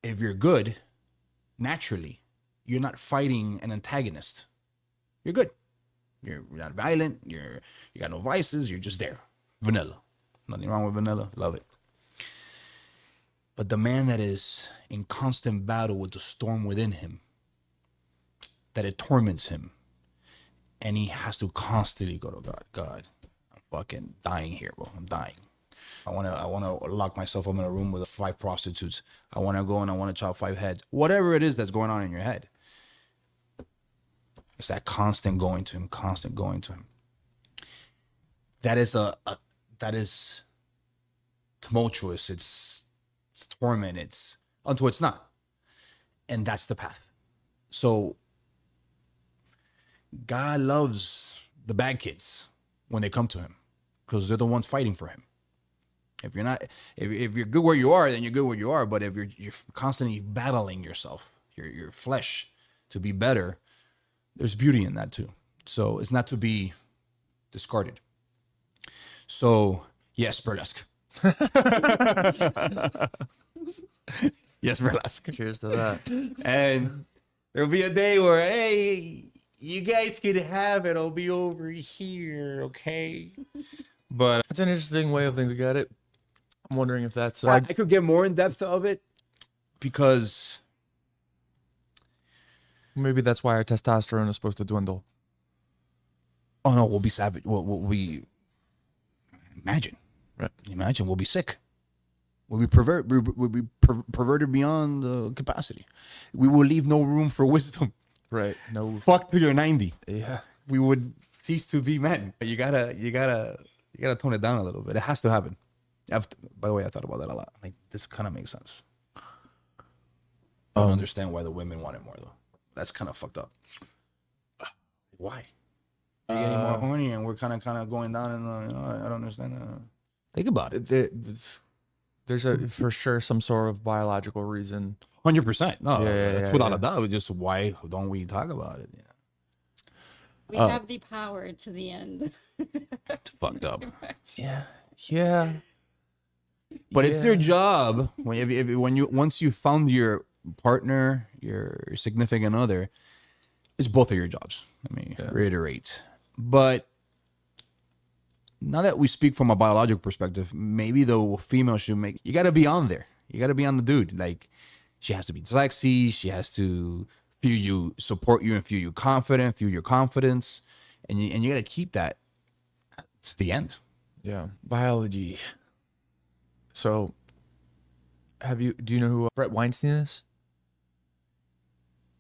If you're good, naturally, you're not fighting an antagonist. You're good. You're not violent. You got no vices. You're just there. Vanilla. Nothing wrong with vanilla. Love it. But the man that is in constant battle with the storm within him, that it torments him, and he has to constantly go to God. God, I'm fucking dying here, bro. I'm dying. I wanna lock myself up in a room with 5 prostitutes. I wanna go and I wanna chop 5 heads. Whatever it is that's going on in your head. It's that constant going to him, constant going to him. That is that is tumultuous. It's torment. It's until it's not. And that's the path. So God loves the bad kids when they come to him because they're the ones fighting for him. If you're not, if you're good where you are, then you're good where you are. But if you're constantly battling yourself, your flesh to be better, there's beauty in that too. So it's not to be discarded. So yes, burlesque. Yes, burlesque. Cheers to that. And there'll be a day where, hey, you guys could have it. I'll be over here, okay? But It's an interesting way of thinking at it. I'm wondering if that's I could get more in depth of it because maybe that's why our testosterone is supposed to dwindle. oh no, we'll be savage. We'll be imagine, Right. imagine we'll be sick. We'll be perverted beyond the capacity. We will leave no room for wisdom. Right. No. Fuck till you're 90. Yeah. We would cease to be men. You gotta tone it down a little bit. It has to happen. By the way, I thought about that a lot. Like this kind of makes sense. I don't understand why the women want it more though. That's kind of fucked up. Why? You're getting more horny, and we're kind of going down, and I don't understand. Think about it. There's for sure some sort of biological reason. 100%. No, Yeah, without yeah. a doubt. It's just why don't we talk about it? We have the power to the end. It's fucked up. Yeah. Yeah. But it's their job once you found your partner, your significant other, it's both of your jobs. Let me reiterate. But now that we speak from a biological perspective, maybe the female should make, you got to be on there. You got to be on the dude. Like, she has to be sexy. She has to feel you, support you, and feel you confident, feel your confidence. And you got to keep that to the end. Yeah. Biology. So do you know who Brett Weinstein is?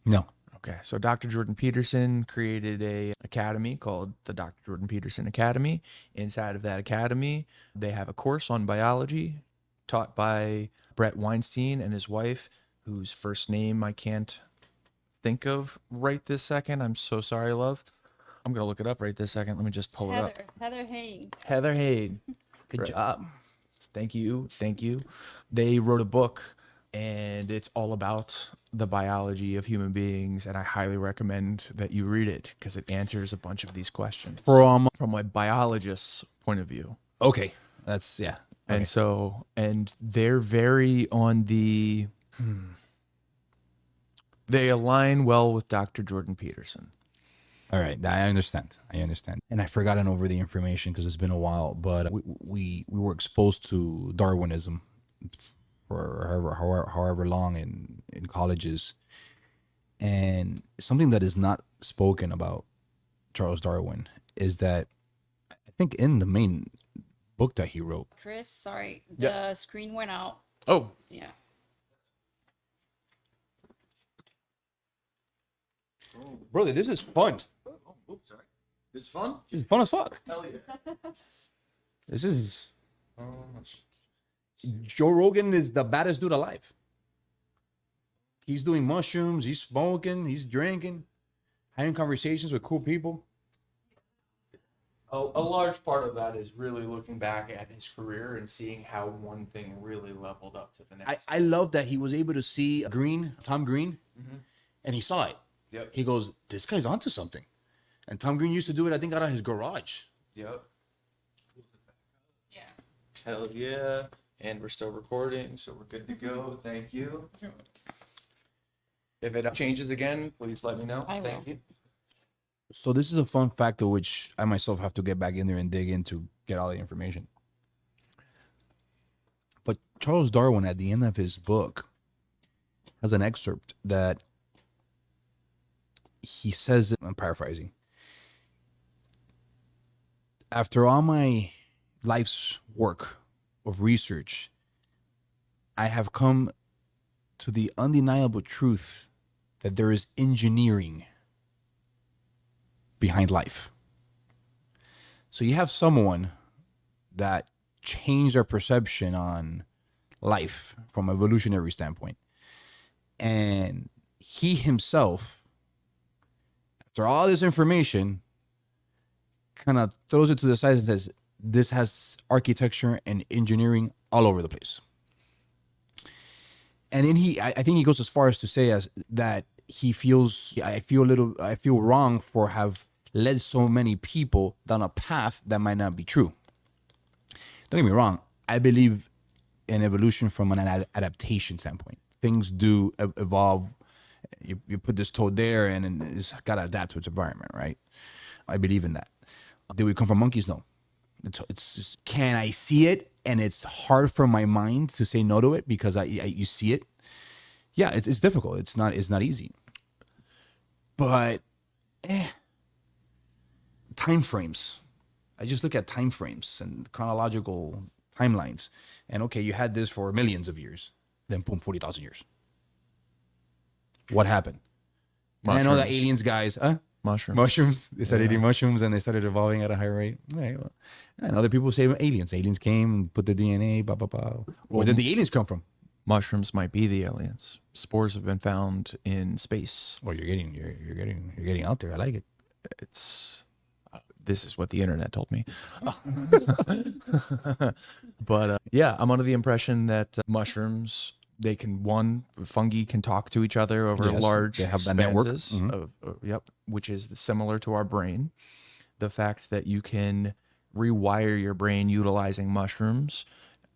No. Okay, so Dr. Jordan Peterson created a academy called the Dr. Jordan Peterson Academy. Inside of that academy, they have a course on biology taught by Brett Weinstein and his wife, whose first name I can't think of right this second. I'm so sorry, love. I'm gonna look it up right this second. Let me just pull it up. Heather Hayne. Heather Hayden. Good Right. job. Thank you. Thank you. They wrote a book and it's all about the biology of human beings. And I highly recommend that you read it because it answers a bunch of these questions From, from a biologist's point of view. okay. That's, yeah. Okay. And so, and they're very on the, they align well with Dr. Jordan Peterson. All right, I understand. And I've forgotten over the information because it's been a while. But we were exposed to Darwinism for however long in colleges, and something that is not spoken about Charles Darwin is that I think in the main book that he wrote. Chris, sorry, the screen went out. Oh, Yeah. Brother, this is fun. oops, sorry. This is fun? This is fun as fuck. Hell yeah. This is Joe Rogan is the baddest dude alive. He's doing mushrooms, he's smoking, he's drinking, having conversations with cool people. A large part of that is really looking back at his career and seeing how one thing really leveled up to the next. I love that he was able to see Tom Green, and he saw it. Yep. He goes, this guy's onto something. And Tom Green used to do it, I think, out of his garage. Yep. Yeah. Hell yeah. And we're still recording, so we're good to go. Thank you. If it changes again, please let me know. I will. Thank you. So this is a fun factor which I myself have to get back in there and dig in to get all the information. But Charles Darwin, at the end of his book, has an excerpt that he says, I'm paraphrasing, after all my life's work of research, I have come to the undeniable truth that there is engineering behind life. So you have someone that changed their perception on life from an evolutionary standpoint. And he himself, after all this information, kind of throws it to the side and says, this has architecture and engineering all over the place. And then I think he goes as far as to say as that he feels, I feel wrong for have led so many people down a path that might not be true. Don't get me wrong. I believe in evolution from an adaptation standpoint. Things do evolve. You put this toad there and it's got to adapt to its environment, right? I believe in that. Did we come from monkeys? No. It's just, can I see it? And it's hard for my mind to say no to it because you see it. Yeah, it's difficult. It's not easy. But time frames. I just look at time frames and chronological timelines. And okay, you had this for millions of years. Then boom, 40,000 years. What happened? And I know that aliens guys, mushrooms. They started eating mushrooms and they started evolving at a higher rate. Right, well, and other people say aliens. Aliens came and put their DNA, blah, blah, blah. Where did the aliens come from? Mushrooms might be the aliens. Spores have been found in space. Well, you're getting out there. I like it. It's this is what the internet told me. But yeah, I'm under the impression that mushrooms, fungi can talk to each other over large they have that network. Yep, which is similar to our brain. The fact that you can rewire your brain utilizing mushrooms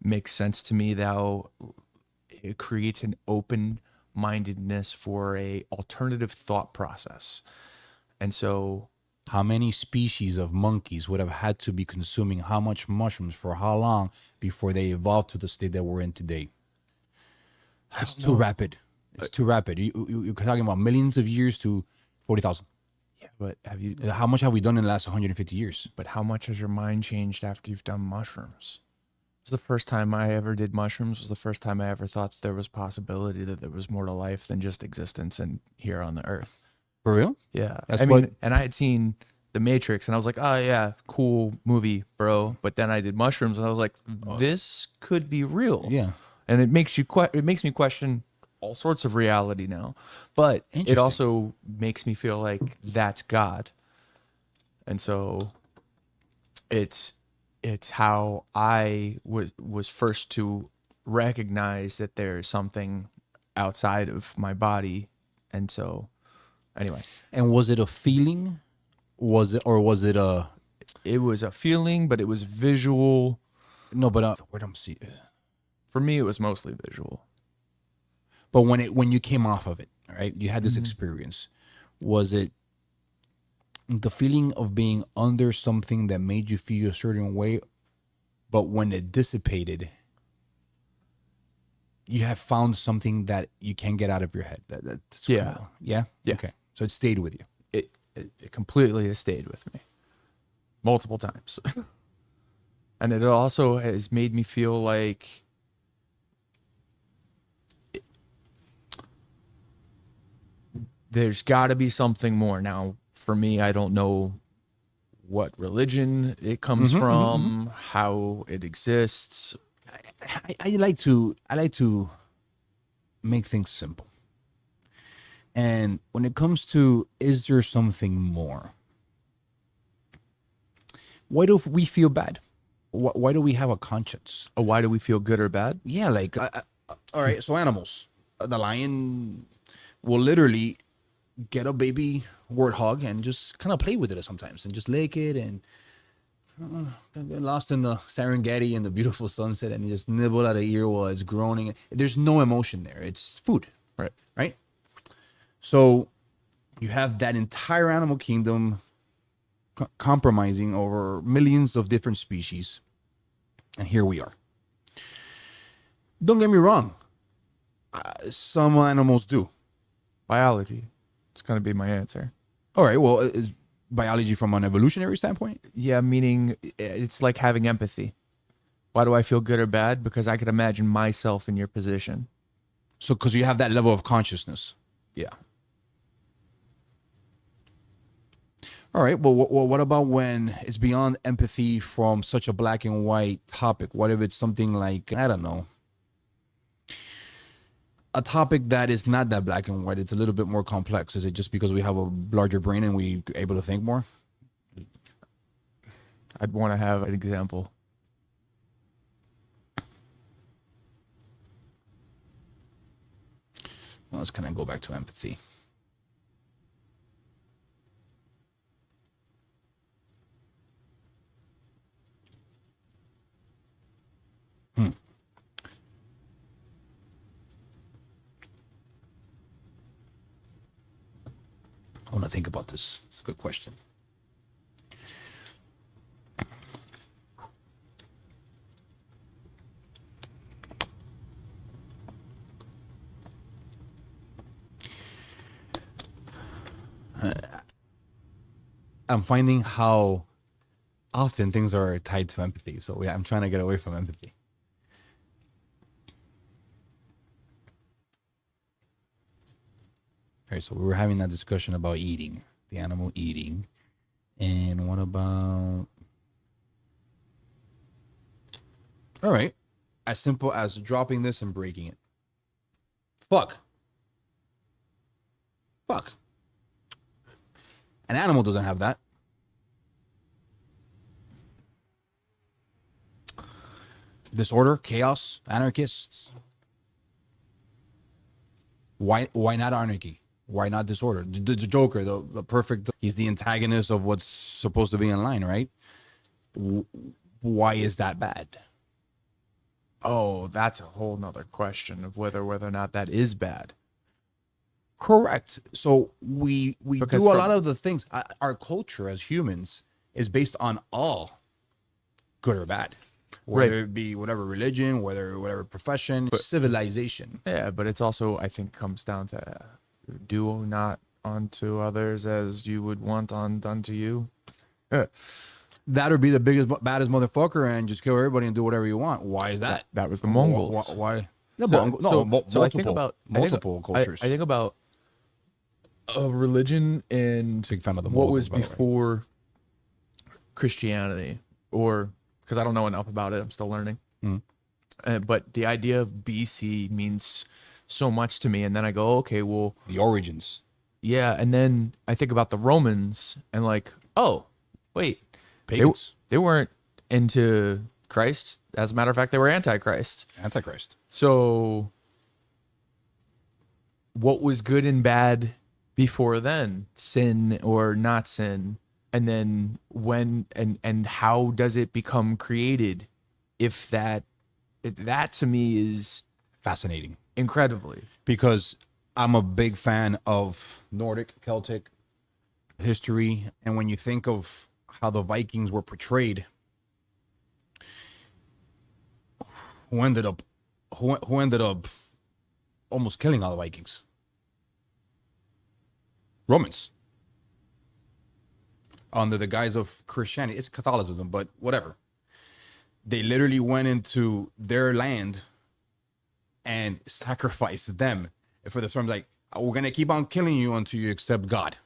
makes sense to me, though. It creates an open-mindedness for a alternative thought process. And so how many species of monkeys would have had to be consuming how much mushrooms for how long before they evolved to the state that we're in today? It's too rapid. It's too rapid. You're talking about millions of years to 40,000. Yeah, but How much have we done in the last 150 years? but how much has your mind changed after you've done mushrooms? It's the first time I ever did mushrooms. Was the first time I ever thought that there was possibility that there was more to life than just existence and here on the earth. For real? Yeah. That's I mean, what- and I had seen The Matrix and I was like, oh yeah, cool movie, bro. But then I did mushrooms and I was like, this could be real. Yeah. And it makes me question all sorts of reality now. But it Interesting. also makes me feel like that's God. And so it's how I was first to recognize that there's something outside of my body. And so anyway, And was it a feeling? Was it a it was a feeling, but it was visual. no? But where I'm see. For me, it was mostly visual. But when you came off of it, all right, you had this experience. Was it the feeling of being under something that made you feel a certain way, but when it dissipated, you have found something that you can't get out of your head? That's Yeah. cool. Yeah. Yeah. Okay. So it stayed with you. It completely has stayed with me multiple times. And it also has made me feel like there's got to be something more. Now, for me, I don't know what religion it comes from, how it exists. I like to make things simple. And when it comes to is there something more? Why do we feel bad? Why do we have a conscience? Why do we feel good or bad? Yeah, like all right. So animals, the lion will literally get a baby warthog and just kind of play with it sometimes, and just lick it and get lost in the Serengeti and the beautiful sunset, and just nibble at the ear while it's groaning. There's no emotion there. It's food, Right. right? So you have that entire animal kingdom compromising over millions of different species, and here we are. Don't get me wrong. Some animals do. Biology. It's going to be my answer. All right. Well, is biology from an evolutionary standpoint? Yeah, meaning it's like having empathy. Why do I feel good or bad? Because I could imagine myself in your position. So, because you have that level of consciousness. Yeah. All right. Well, what about when it's beyond empathy from such a black and white topic? What if it's something like, I don't know, a topic that is not that black and white? It's a little bit more complex. Is it just because we have a larger brain and we're able to think more? I'd want to have an example. Well, let's kind of go back to empathy. I want to think about this. It's a good question. I'm finding how often things are tied to empathy. So yeah, I'm trying to get away from empathy. All right, so we were having that discussion about eating, the animal eating. And what about... All right, as simple as dropping this and breaking it. Fuck. An animal doesn't have that. Disorder, chaos, anarchists. Why not anarchy? Why not disorder? The Joker, the perfect, he's the antagonist of what's supposed to be in line, right? Why is that bad? Oh, that's a whole nother question of whether or not that is bad. Correct. So we Because do a from- lot of the things. Our culture as humans is based on all good or bad, whether Right. it be whatever religion, whatever profession, civilization. Yeah, but it's also, I think, comes down to do not unto others as you would want done to you. That would be the biggest baddest motherfucker and just kill everybody and do whatever you want. Why is that? That was the Mongols. Why? No, So I think about multiple cultures. I think about a religion and Big fan of the what Mongols, was by the way. before Christianity, or because I don't know enough about it, I'm still learning. But the idea of BC means so much to me, and then I go, okay, well, The origins. yeah, and then I think about the Romans, and like, oh, wait, Pagans. they weren't into Christ. As a matter of fact, they were antichrist. Antichrist. So what was good and bad before then? Sin or not sin? And then when and how does it become created? If that to me is Fascinating. incredibly. Because I'm a big fan of Nordic, Celtic history. And when you think of how the Vikings were portrayed, who ended up almost killing all the Vikings? Romans. Under the guise of Christianity. It's Catholicism, but whatever. They literally went into their land and sacrificed them for the storm. Like, we're going to keep on killing you until you accept God,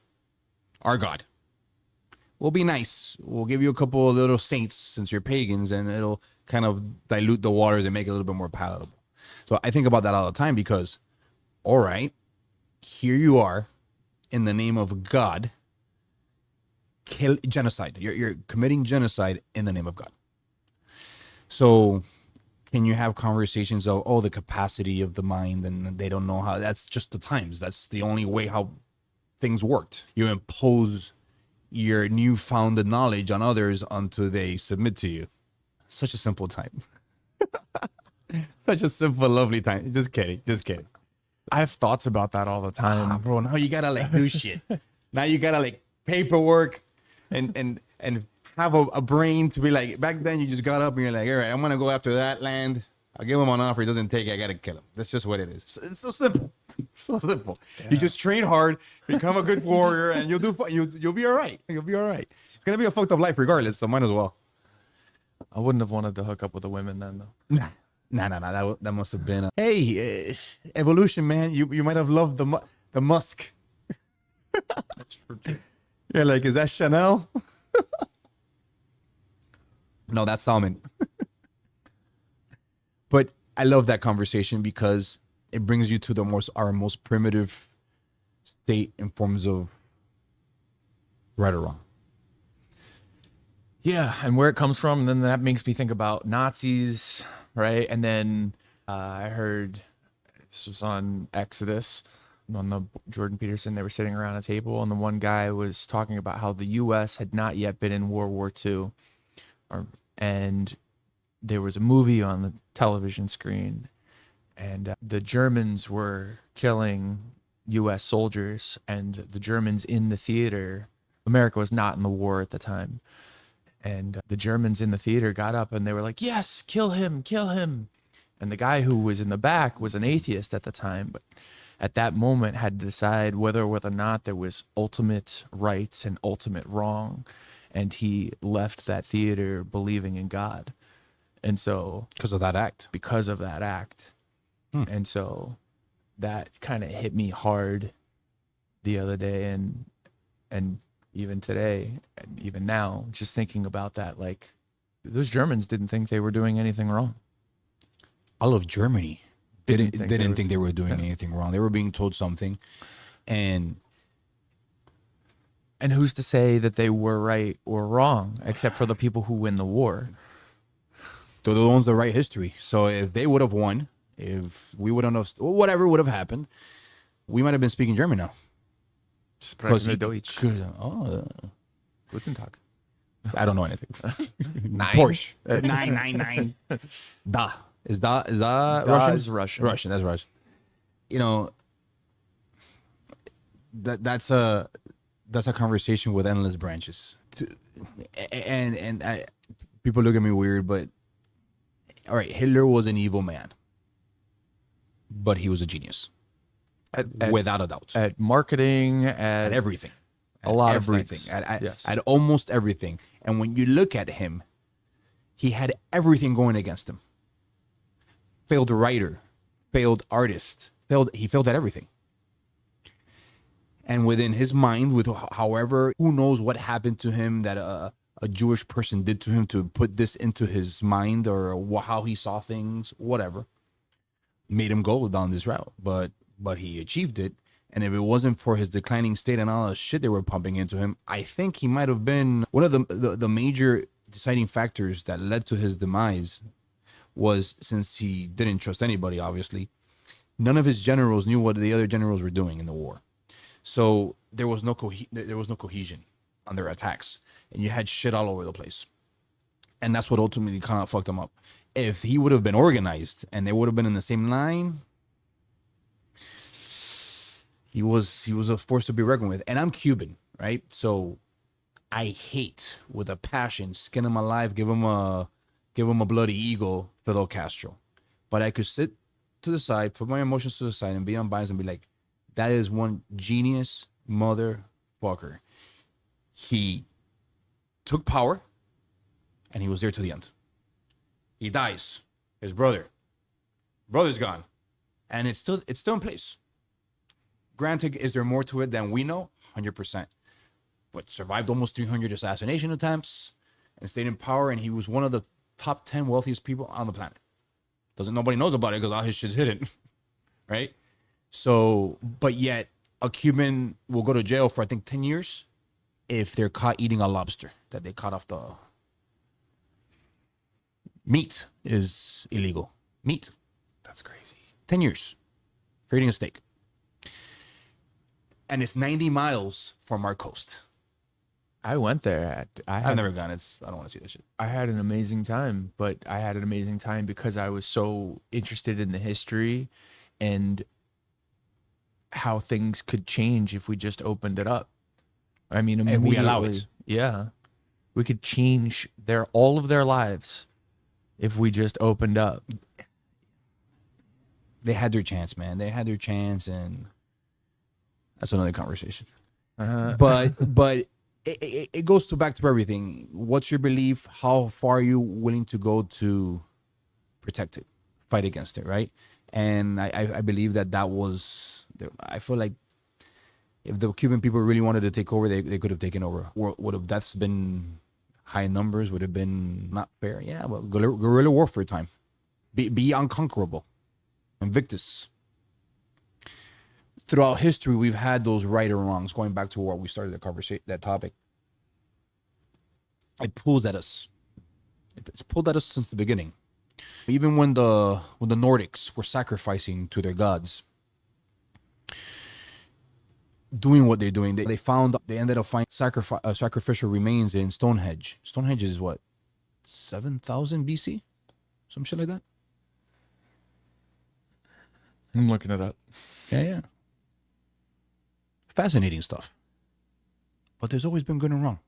our God. We'll be nice. We'll give you a couple of little saints since you're pagans, and it'll kind of dilute the waters and make it a little bit more palatable. So I think about that all the time because, all right, here you are in the name of God, genocide. You're committing genocide in the name of God. So can you have conversations of, oh, the capacity of the mind, and they don't know how? That's just the times. That's the only way how things worked. You impose your newfound knowledge on others until they submit to you. Such a simple time. Such a simple, lovely time. Just kidding. Just kidding. I have thoughts about that all the time. Bro, now you gotta like do shit. Now you gotta like paperwork and have a brain to be like, back then you just got up and you're like, all right, I'm gonna go after that land. I'll give him an offer. He doesn't take it. I gotta kill him. That's just what it is. It's so simple. So simple. Yeah. You just train hard, become a good warrior, and you'll do. You'll be all right. You'll be all right. It's gonna be a fucked up life regardless. So might as well. I wouldn't have wanted to hook up with the women then, though. Nah. That must have been. Evolution, man. You might have loved the musk. That's true too. You're like, is that Chanel? No, that's salmon. But I love that conversation because it brings you to our most primitive state in forms of right or wrong. Yeah, and where it comes from, and then that makes me think about Nazis, right? And then I heard this was on Exodus, on the Jordan Peterson. They were sitting around a table, and the one guy was talking about how the U.S. had not yet been in World War II, and there was a movie on the television screen, and the Germans were killing U.S. soldiers, and the Germans in the theater. America was not in the war at the time. And the Germans in the theater got up and they were like, yes, kill him, kill him. And the guy who was in the back was an atheist at the time, but at that moment had to decide whether or not there was ultimate right and ultimate wrong. And he left that theater believing in God. And so Because of that act. And so that kind of hit me hard the other day, and even today, and even now, just thinking about that, like, those Germans didn't think they were doing anything wrong. All of Germany didn't think they were doing yeah. anything wrong. They were being told something, and who's to say that they were right or wrong, except for the people who win the war? they're the ones that write history. So if they would have won, if we would have, whatever would have happened, we might have been speaking German now. Sprechende Deutsch. Oh, Guten Tag. I don't know anything. Nine. Porsche. 999. Da. Is that Da Russian? is Russian. Russian. That's Russian. You know, that's a conversation with endless branches. People look at me weird, but all right, Hitler was an evil man, but he was a genius, without a doubt, At marketing, at everything, a lot of everything, things. at Yes. at almost everything. And when you look at him, he had everything going against him. Failed writer, failed artist, he failed at everything. And within his mind, with however, who knows what happened to him that a Jewish person did to him to put this into his mind, or how he saw things, whatever, made him go down this route. But he achieved it. And if it wasn't for his declining state and all the shit they were pumping into him, I think he might have been one of the major deciding factors that led to his demise. Was, since he didn't trust anybody, obviously, none of his generals knew what the other generals were doing in the war. So there was no cohesion on their attacks, and you had shit all over the place. And that's what ultimately kind of fucked him up. If he would have been organized and they would have been in the same line, he was a force to be reckoned with. And I'm Cuban, right? So I hate with a passion, skin him alive, give him a bloody eagle, Fidel Castro. But I could sit to the side, put my emotions to the side, and be unbiased and be like, that is one genius motherfucker. He took power, and he was there to the end. He dies. His brother's gone, and it's still in place. Granted, is there more to it than we know? 100%. But survived almost 300 assassination attempts and stayed in power, and he was one of the top 10 wealthiest people on the planet. Nobody knows about it because all his shit's hidden, right? So, but yet a Cuban will go to jail for, I think, 10 years if they're caught eating a lobster that they caught off the meat is illegal. Meat. That's crazy. 10 years for eating a steak. And it's 90 miles from our coast. I went there. I've never gone. I don't want to see that shit. I had an amazing time, but I had an amazing time because I was so interested in the history and how things could change if we just opened it up. I mean, And we allow immediately- it. Yeah. We could change all of their lives if we just opened up. They had their chance, man. They had their chance, and that's another conversation. But it goes back to everything. What's your belief? How far are you willing to go to protect it, fight against it, right? And I believe that was, I feel like if the Cuban people really wanted to take over, they could have taken over. Would have deaths been high numbers? Would have been not fair? Yeah, well, guerrilla warfare time. Be unconquerable, Invictus. Throughout history, we've had those right or wrongs. Going back to what we started the conversation, that topic, it pulls at us. It's pulled at us since the beginning. Even when the Nordics were sacrificing to their gods, doing what they're doing, they ended up finding sacrificial remains in Stonehenge. Stonehenge is what, 7,000 BC, some shit like that. I'm looking it up. Yeah. Fascinating stuff. But there's always been good and wrong.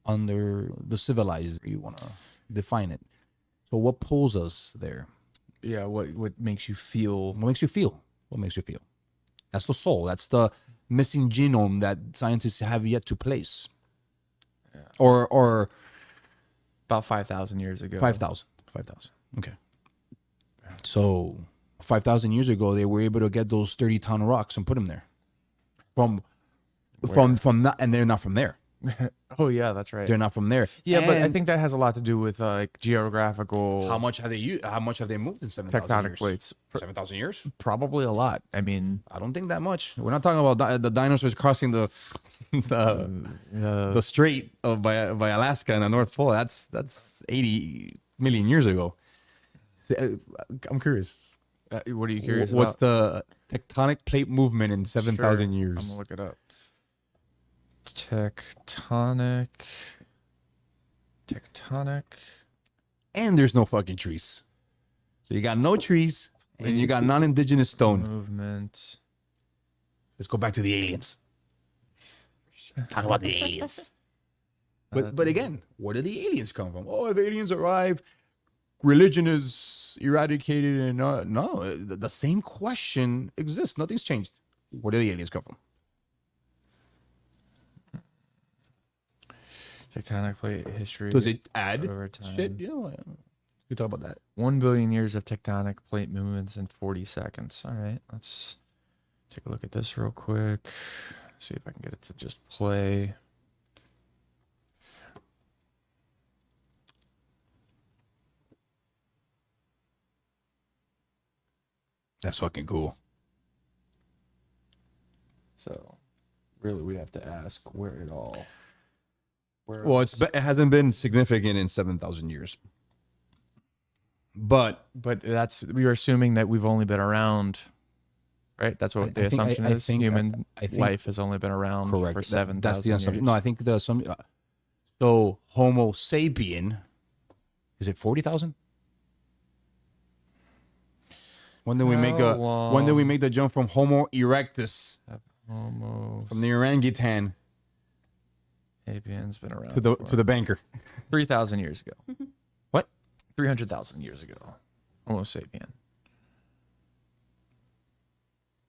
Under the civilized, you want to define it. So what pulls us there? Yeah, what makes you feel? What makes you feel? What makes you feel? That's the soul. That's the missing genome that scientists have yet to place. Yeah. Or About 5,000 years ago. 5,000. Okay. So 5,000 years ago, they were able to get those 30-ton rocks and put them there. From not, and they're not from there. Oh yeah, that's right. They're not from there. Yeah, but I And think that has a lot to do with like geographical. how much have they moved in 7,000 tectonic years? plates? 7,000 years? Probably a lot. I mean, I don't think that much. We're not talking about the dinosaurs crossing the strait by Alaska and the North Pole. That's 80 million years ago. I'm curious. what are you curious What's about? the tectonic plate movement in 7,000 Sure. years? I'm gonna look it up. Tectonic. And there's no fucking trees. So you got no trees and you got non-indigenous stone. Movement Let's go back to the aliens. Talk about the aliens. But again, where did the aliens come from? Oh, if aliens arrive, religion is eradicated, and no, the same question exists. Nothing's changed. Where did the aliens come from? Tectonic plate history. Does it add over time? shit? We talk about that. 1 billion years of tectonic plate movements in 40 seconds. All right, let's take a look at this real quick. See if I can get it to just play. That's fucking cool. So, really, we have to ask where it all. Well, it hasn't been significant in 7,000 years. But we are assuming that we've only been around, right? That's what the assumption is. Human life has only been around for 7,000 That's the assumption. years. No, I think the assumption. So Homo sapien, is it 40,000? When did we make the jump from Homo erectus, Homo from the orangutan sapiens been around to the banker? 3,000 years ago. What? 300,000 years ago. Homo sapien.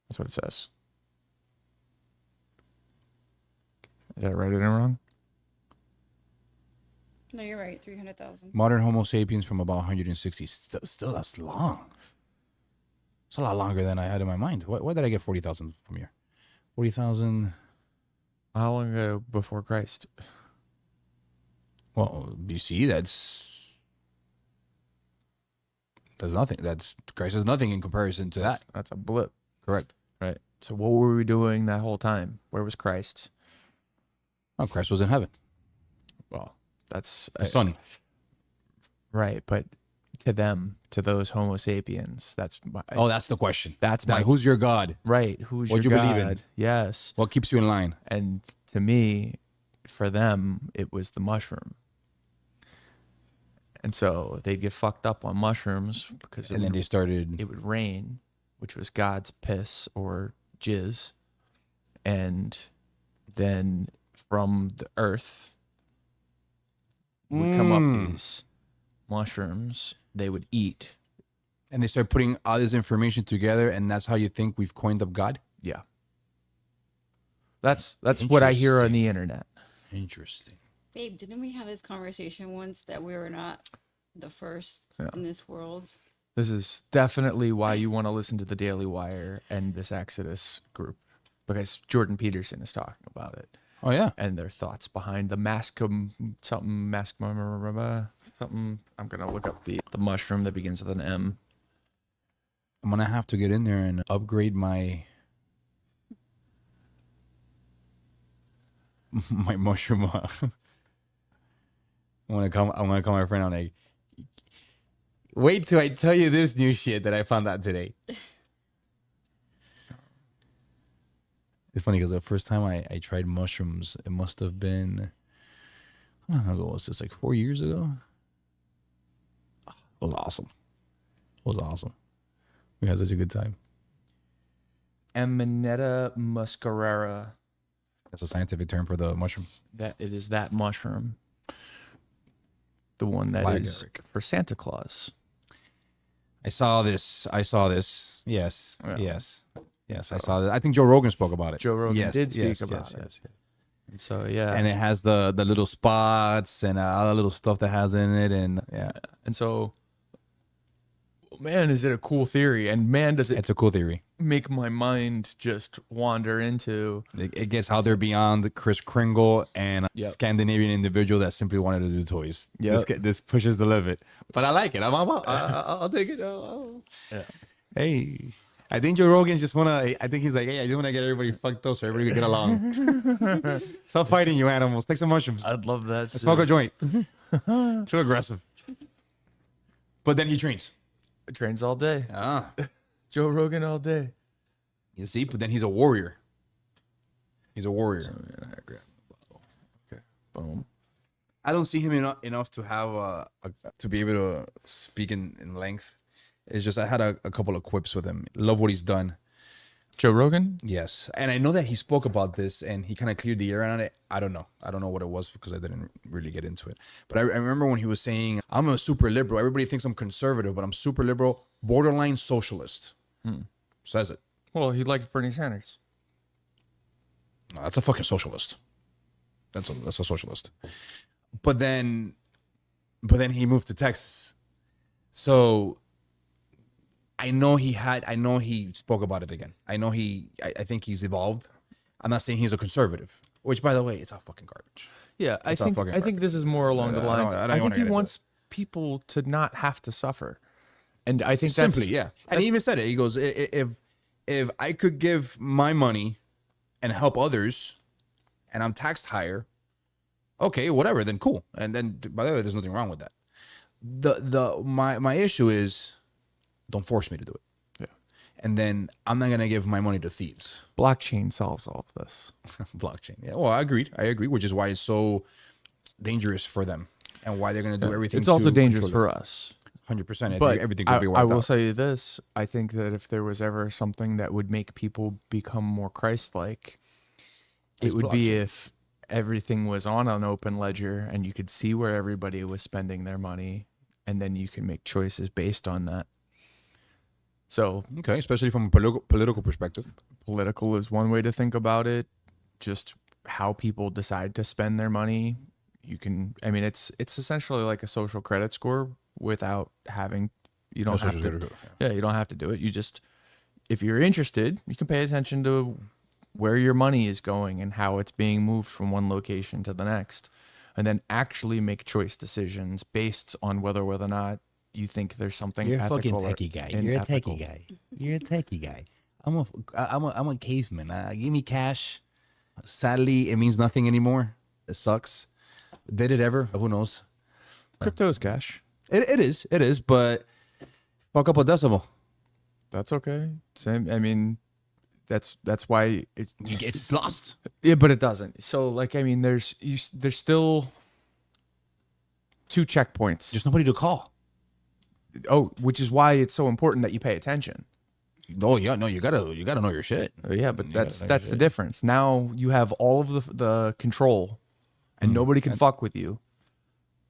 That's what it says. Is that right or wrong? No, you're right. 300,000. Modern Homo sapiens from about 160. Still that's long. It's a lot longer than I had in my mind. Why did I get 40,000 from here? 40,000. How long ago before Christ? Well, BC, that's nothing. Christ is nothing in comparison to that. That's a blip. Correct. Right. So what were we doing that whole time? Where was Christ? Oh, Christ was in heaven. Well, that's The sun. right, but to them, to those Homo sapiens, that's That's the question. That's who's your God? right. Who's What your you God? believe in? Yes. What keeps you in line? And to me, for them, it was the mushroom. And so they'd get fucked up on mushrooms because And then they started. it would rain, which was God's piss or jizz. And then from the earth would come up these mushrooms they would eat. And they start putting all this information together, and that's how you think we've coined up God? Yeah. That's what I hear on the internet. Interesting. Babe, didn't we have this conversation once that we were not the first in this world? This is definitely why you want to listen to the Daily Wire and this Exodus group, because Jordan Peterson is talking about it. Oh, yeah. And their thoughts behind the something. I'm gonna look up the mushroom that begins with an M. I'm going to have to get in there and upgrade my mushroom. I'm gonna call my friend. I'm like, wait till I tell you this new shit that I found out today. It's funny because the first time I tried mushrooms, it must have been, how long ago was this? Like 4 years ago? It was awesome. We had such a good time. Amanita muscarara. That's a scientific term for the mushroom. That it is that mushroom. The one that is Eric. for Santa Claus. I saw this. Yes. Yeah. Yes, I saw that. I think Joe Rogan spoke about it. Joe Rogan did speak yes, about it. yes. And so yeah. And it has the little spots and all the little stuff that has in it, and yeah, And so, man, is it a cool theory? And man, does it it's a cool theory. make my mind just wander into. It gets out there beyond the Kris Kringle and a Yep. Scandinavian individual that simply wanted to do toys. Yep. This pushes the limit, but I like it. I'll take it. Yeah. Hey, I think Joe Rogan's just wanna. I think he's like, hey, I just wanna get everybody fucked up so everybody can get along. Stop fighting, you animals. Take some mushrooms. I'd love that. Smoke a joint. Too aggressive. But then he trains. Trains all day. Ah, Joe Rogan all day. you see. But then he's a warrior. He's a warrior. I grab the bottle. Okay. Boom. I don't see him enough to have to be able to speak in length. It's just I had a couple of quips with him. Love what he's done. Joe Rogan? Yes, and I know that he spoke about this and he kind of cleared the air on it. I don't know what it was because I didn't really get into it. But I remember when he was saying, "I'm a super liberal. Everybody thinks I'm conservative, but I'm super liberal, borderline socialist." Says it. Well, he liked Bernie Sanders. No, that's a fucking socialist. That's a socialist. But then he moved to Texas. So I know he spoke about it again. I think he's evolved. I'm not saying he's a conservative, which by the way, it's all fucking garbage. Yeah, I think this is more along the lines. I think he wants people to not have to suffer. And I think that's Simply, yeah. And he even said it. He goes, if I could give my money and help others and I'm taxed higher, okay, whatever, then cool. And then by the way, there's nothing wrong with that. My issue is don't force me to do it. Yeah. And then I'm not gonna give my money to thieves. Blockchain solves all of this. Blockchain. Yeah. Well, I agree, which is why it's so dangerous for them and why they're gonna do everything. It's also dangerous for us. 100%. But everything could be wiped I will out. say this. I think that if there was ever something that would make people become more Christ-like, it would be if everything was on an open ledger and you could see where everybody was spending their money, and then you can make choices based on that. So, Okay, especially from a political perspective. political is one way to think about it. Just how people decide to spend their money. It's essentially like a social credit score without having, you don't have to. Yeah, you don't have to do it. You just, if you're interested, you can pay attention to where your money is going and how it's being moved from one location to the next, and then actually make choice decisions based on whether or not you think there's something You're a fucking ethical techie guy. or You're a unethical. techie guy. You're a techie guy. I'm a caveman. Give me cash. Sadly, it means nothing anymore. It sucks. Did it ever? Who knows? Crypto is cash. It is. But fuck up a decimal. That's okay. Same. I mean, that's why It's lost. yeah, but it doesn't. So there's still two checkpoints. There's nobody to call. Which is why it's so important that you pay attention. Oh yeah, no, you gotta know your shit. Yeah, but that's know your the shit. difference. Now you have all of the control, and nobody can fuck with you.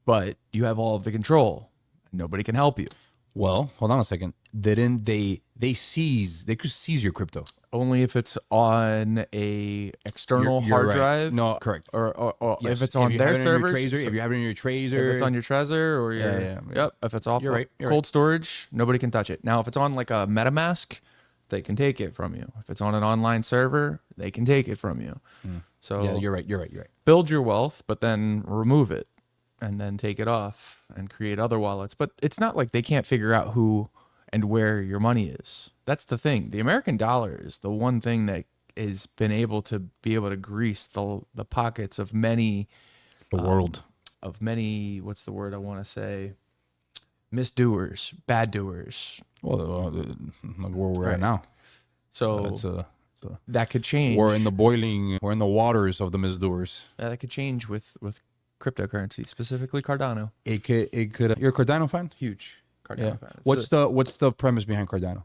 But you have all of the control, and nobody can help you. Well, hold on a second. Didn't they could seize your crypto? Only if it's on a external You're hard right. drive. No, correct. Or Yes. if it's on you their have it on your servers. Trezor, if you have it on your If Trezor, it's on your Trezor or your yeah. yep, if it's off You're right, you're cold storage, nobody can touch it. Now, if it's on like a MetaMask, they can take it from you. If it's on an online server, they can take it from you. So yeah, you're right. build your wealth, but then remove it and then take it off and create other wallets. But it's not like they can't figure out who and where your money is. That's the thing. The American dollar is the one thing that has been able to grease the pockets of many The world. of many, what's the word I want to say? Misdoers, bad doers. Well, like where we're at now. So It's that could change. we're in the waters of the misdoers. That could change with cryptocurrency, specifically Cardano. It could. You're a Cardano fan? Huge Cardano Yeah. fan. What's the premise behind Cardano?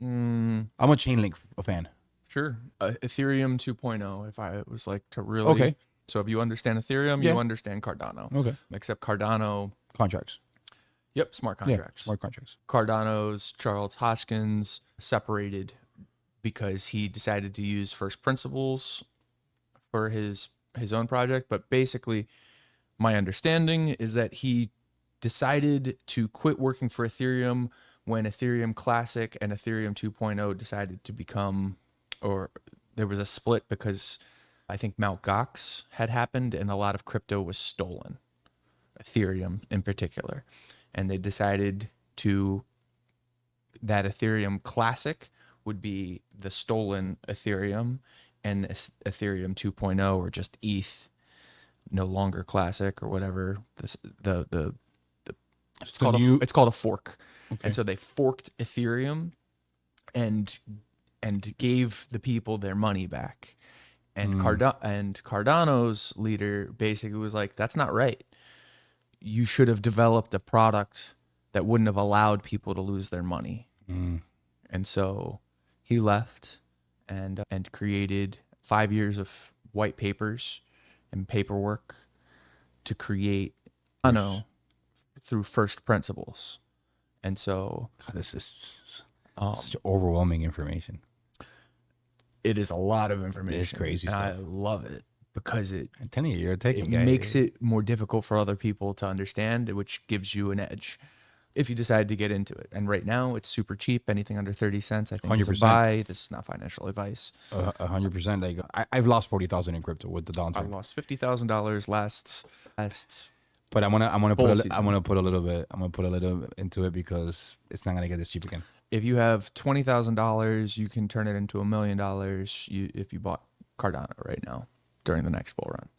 I'm a Chainlink fan. Sure. Ethereum 2.0, if I was like to really. Okay. So if you understand Ethereum, Yeah. you understand Cardano. Okay. Except Cardano, Contracts. yep, smart contracts. Yeah, smart contracts. Cardano's Charles Hoskins separated because he decided to use first principles for his own project. But basically, my understanding is that he decided to quit working for Ethereum when Ethereum Classic and Ethereum 2.0 decided to become, or there was a split because I think Mt. Gox had happened and a lot of crypto was stolen, Ethereum in particular. And they decided that Ethereum Classic would be the stolen Ethereum, and Ethereum 2.0, or just ETH, no longer Classic or whatever. It's called a fork. Okay. And so they forked Ethereum and gave the people their money back. And Cardano's leader basically was like, that's not right. You should have developed a product that wouldn't have allowed people to lose their money. And so he left and created 5 years of white papers and paperwork to create through first principles. And so God, this is such overwhelming information. it is a lot of information. It's crazy and stuff. I love it because it I'm telling you, you're taking makes it more difficult for other people to understand, which gives you an edge if you decide to get into it. And right now it's super cheap. Anything under 30 cents, I think, is a 100%. buy. This is not financial advice. 100%. Like I've lost 40,000 in crypto with the I downturn. lost $50,000 last. But I'm gonna bull put season. put a little bit into it because it's not gonna get this cheap again. If you have $20,000, you can turn it into $1 million. If you bought Cardano right now during the next bull run.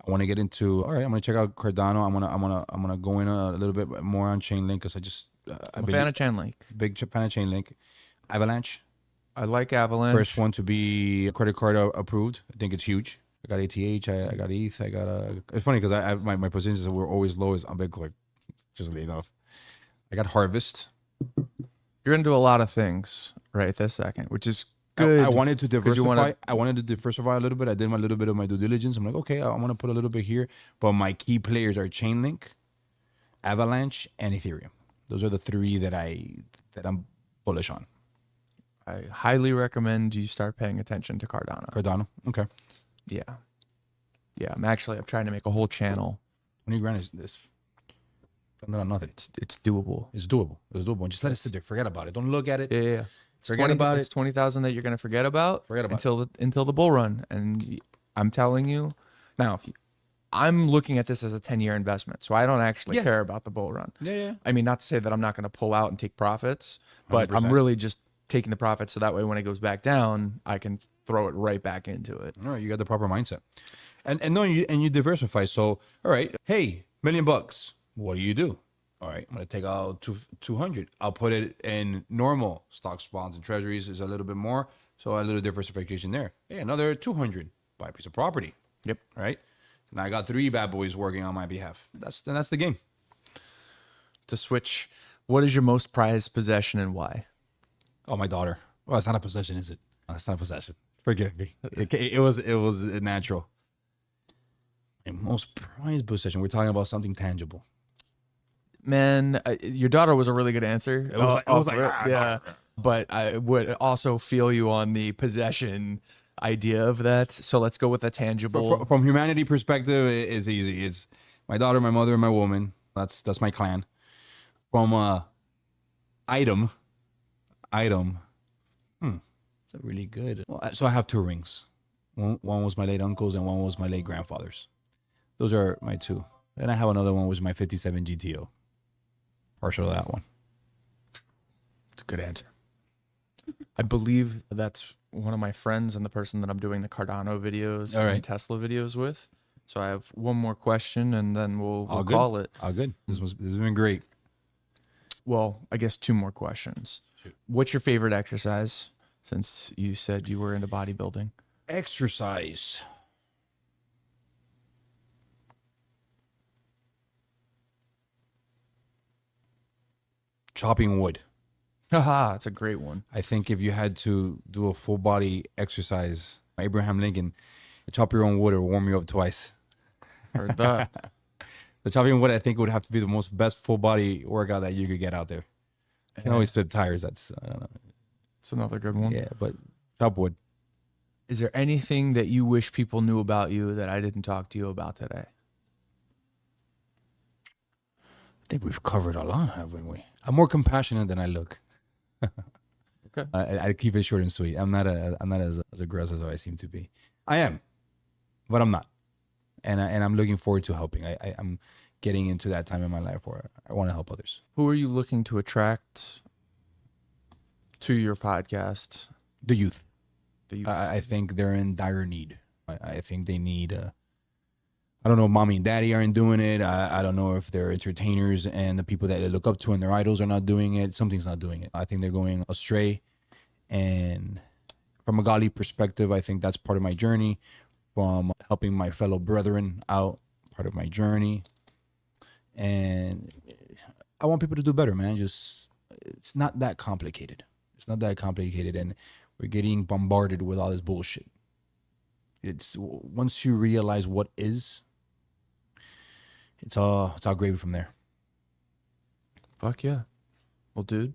I want to get into. All right, I'm gonna check out Cardano. I'm gonna go in a little bit more on Chainlink because I'm a fan of Chainlink. Big fan of Chainlink. Avalanche, I like Avalanche. first one to be credit card approved. I think it's huge. I got ATH. I got ETH. I got It's funny because I my positions were always lowest on Bitcoin. Just enough. I got Harvest. You're into a lot of things right this second, which is good. I wanted to 'cause you diversify. wanna- I wanted to diversify a little bit. I did my little bit of my due diligence. I'm like, okay, I want to put a little bit here. But my key players are Chainlink, Avalanche, and Ethereum. Those are the three that I'm bullish on. I highly recommend you start paying attention to Cardano. Cardano. Okay. Yeah. I'm trying to make a whole channel. 20 grand is this. No, nothing. It's doable. It's doable. It's doable. Just let it sit there. Forget about it. Don't look at it. Yeah. Forget about It's 20,000 that you're gonna forget about. Forget about until the bull run. And I'm telling you, now I'm looking at this as a 10-year investment, so I don't actually care about the bull run. Yeah. I mean, not to say that I'm not going to pull out and take profits, but 100%. I'm really just taking the profits so that way when it goes back down, I can throw it right back into it. All right, you got the proper mindset, and you diversify. So, all right, hey, $1 million. What do? All right, I'm gonna take out 200. I'll put it in normal stocks, bonds, and treasuries is a little bit more, so a little diversification there. Hey, another 200. Buy a piece of property. Yep. All right. And I got 3 bad boys working on my behalf. That's the game. To switch, what is your most prized possession and why? Oh, my daughter. Well, it's not a possession, is it? No, it's not a possession. Forgive me. It was natural. My most prized possession. We're talking about something tangible. Man, your daughter was a really good answer. Yeah. But I would also feel you on the possession idea of that. So let's go with a tangible. From humanity perspective, it's easy. It's my daughter, my mother, and my woman. That's my clan. From item. It's a really good. Well, so I have 2 rings. One was my late uncle's and one was my late grandfather's. Those are my 2. Then I have another one, which is my 57 GTO. Partial to that one. It's a good answer. I believe that's one of my friends and the person that I'm doing the Cardano videos and Tesla videos with. So I have one more question and then we'll call it. All good. This has been great. Well, I guess 2 more questions. Shoot. What's your favorite exercise since you said you were into bodybuilding? Exercise. Chopping wood. Haha, it's a great one. I think if you had to do a full body exercise, Abraham Lincoln, chop your own wood or warm you up twice. Heard that. The chopping wood, I think, would have to be the best full body workout that you could get out there. You can always flip tires. That's, I don't know. It's another good one. Yeah, but chop wood. Is there anything that you wish people knew about you that I didn't talk to you about today? I think we've covered a lot, haven't we? I'm more compassionate than I look. Okay. I keep it short and sweet. I'm not as aggressive as I seem to be. I am, but I'm not. And I'm looking forward to helping. I'm getting into that time in my life where I want to help others. Who are you looking to attract to your podcast? The youth. The youth. I think they're in dire need. I think they need. I don't know if mommy and daddy aren't doing it. I don't know if they're entertainers and the people that they look up to and their idols are not doing it. Something's not doing it. I think they're going astray. And from a godly perspective, I think that's part of my journey. From helping my fellow brethren out, part of my journey. And I want people to do better, man. It's not that complicated. It's not that complicated, and we're getting bombarded with all this bullshit. It's once you realize what is, it's all gravy from there. Fuck yeah. Well, dude,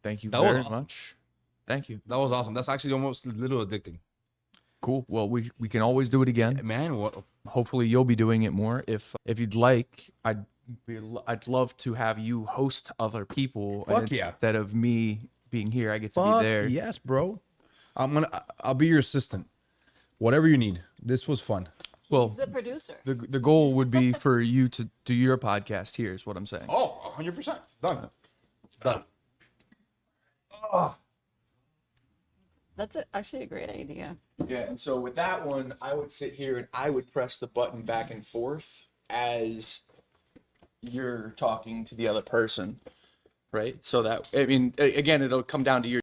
thank you That was very awesome. much. Thank you. That was awesome. That's actually almost a little addicting. Cool. Well, we can always do it again. Man, what? Hopefully you'll be doing it more. If you'd like, I'd love to have you host other people. Fuck yeah. Instead of me being here, I get to Fuck be there. yes, bro. I'll be your assistant. Whatever you need. This was fun. Well, He's the producer. the goal would be for you to do your podcast here, is what I'm saying. Oh, 100%. Done. Done. That's actually a great idea. Yeah, and so with that one, I would sit here and I would press the button back and forth as you're talking to the other person, right? So that, I mean, again, it'll come down to your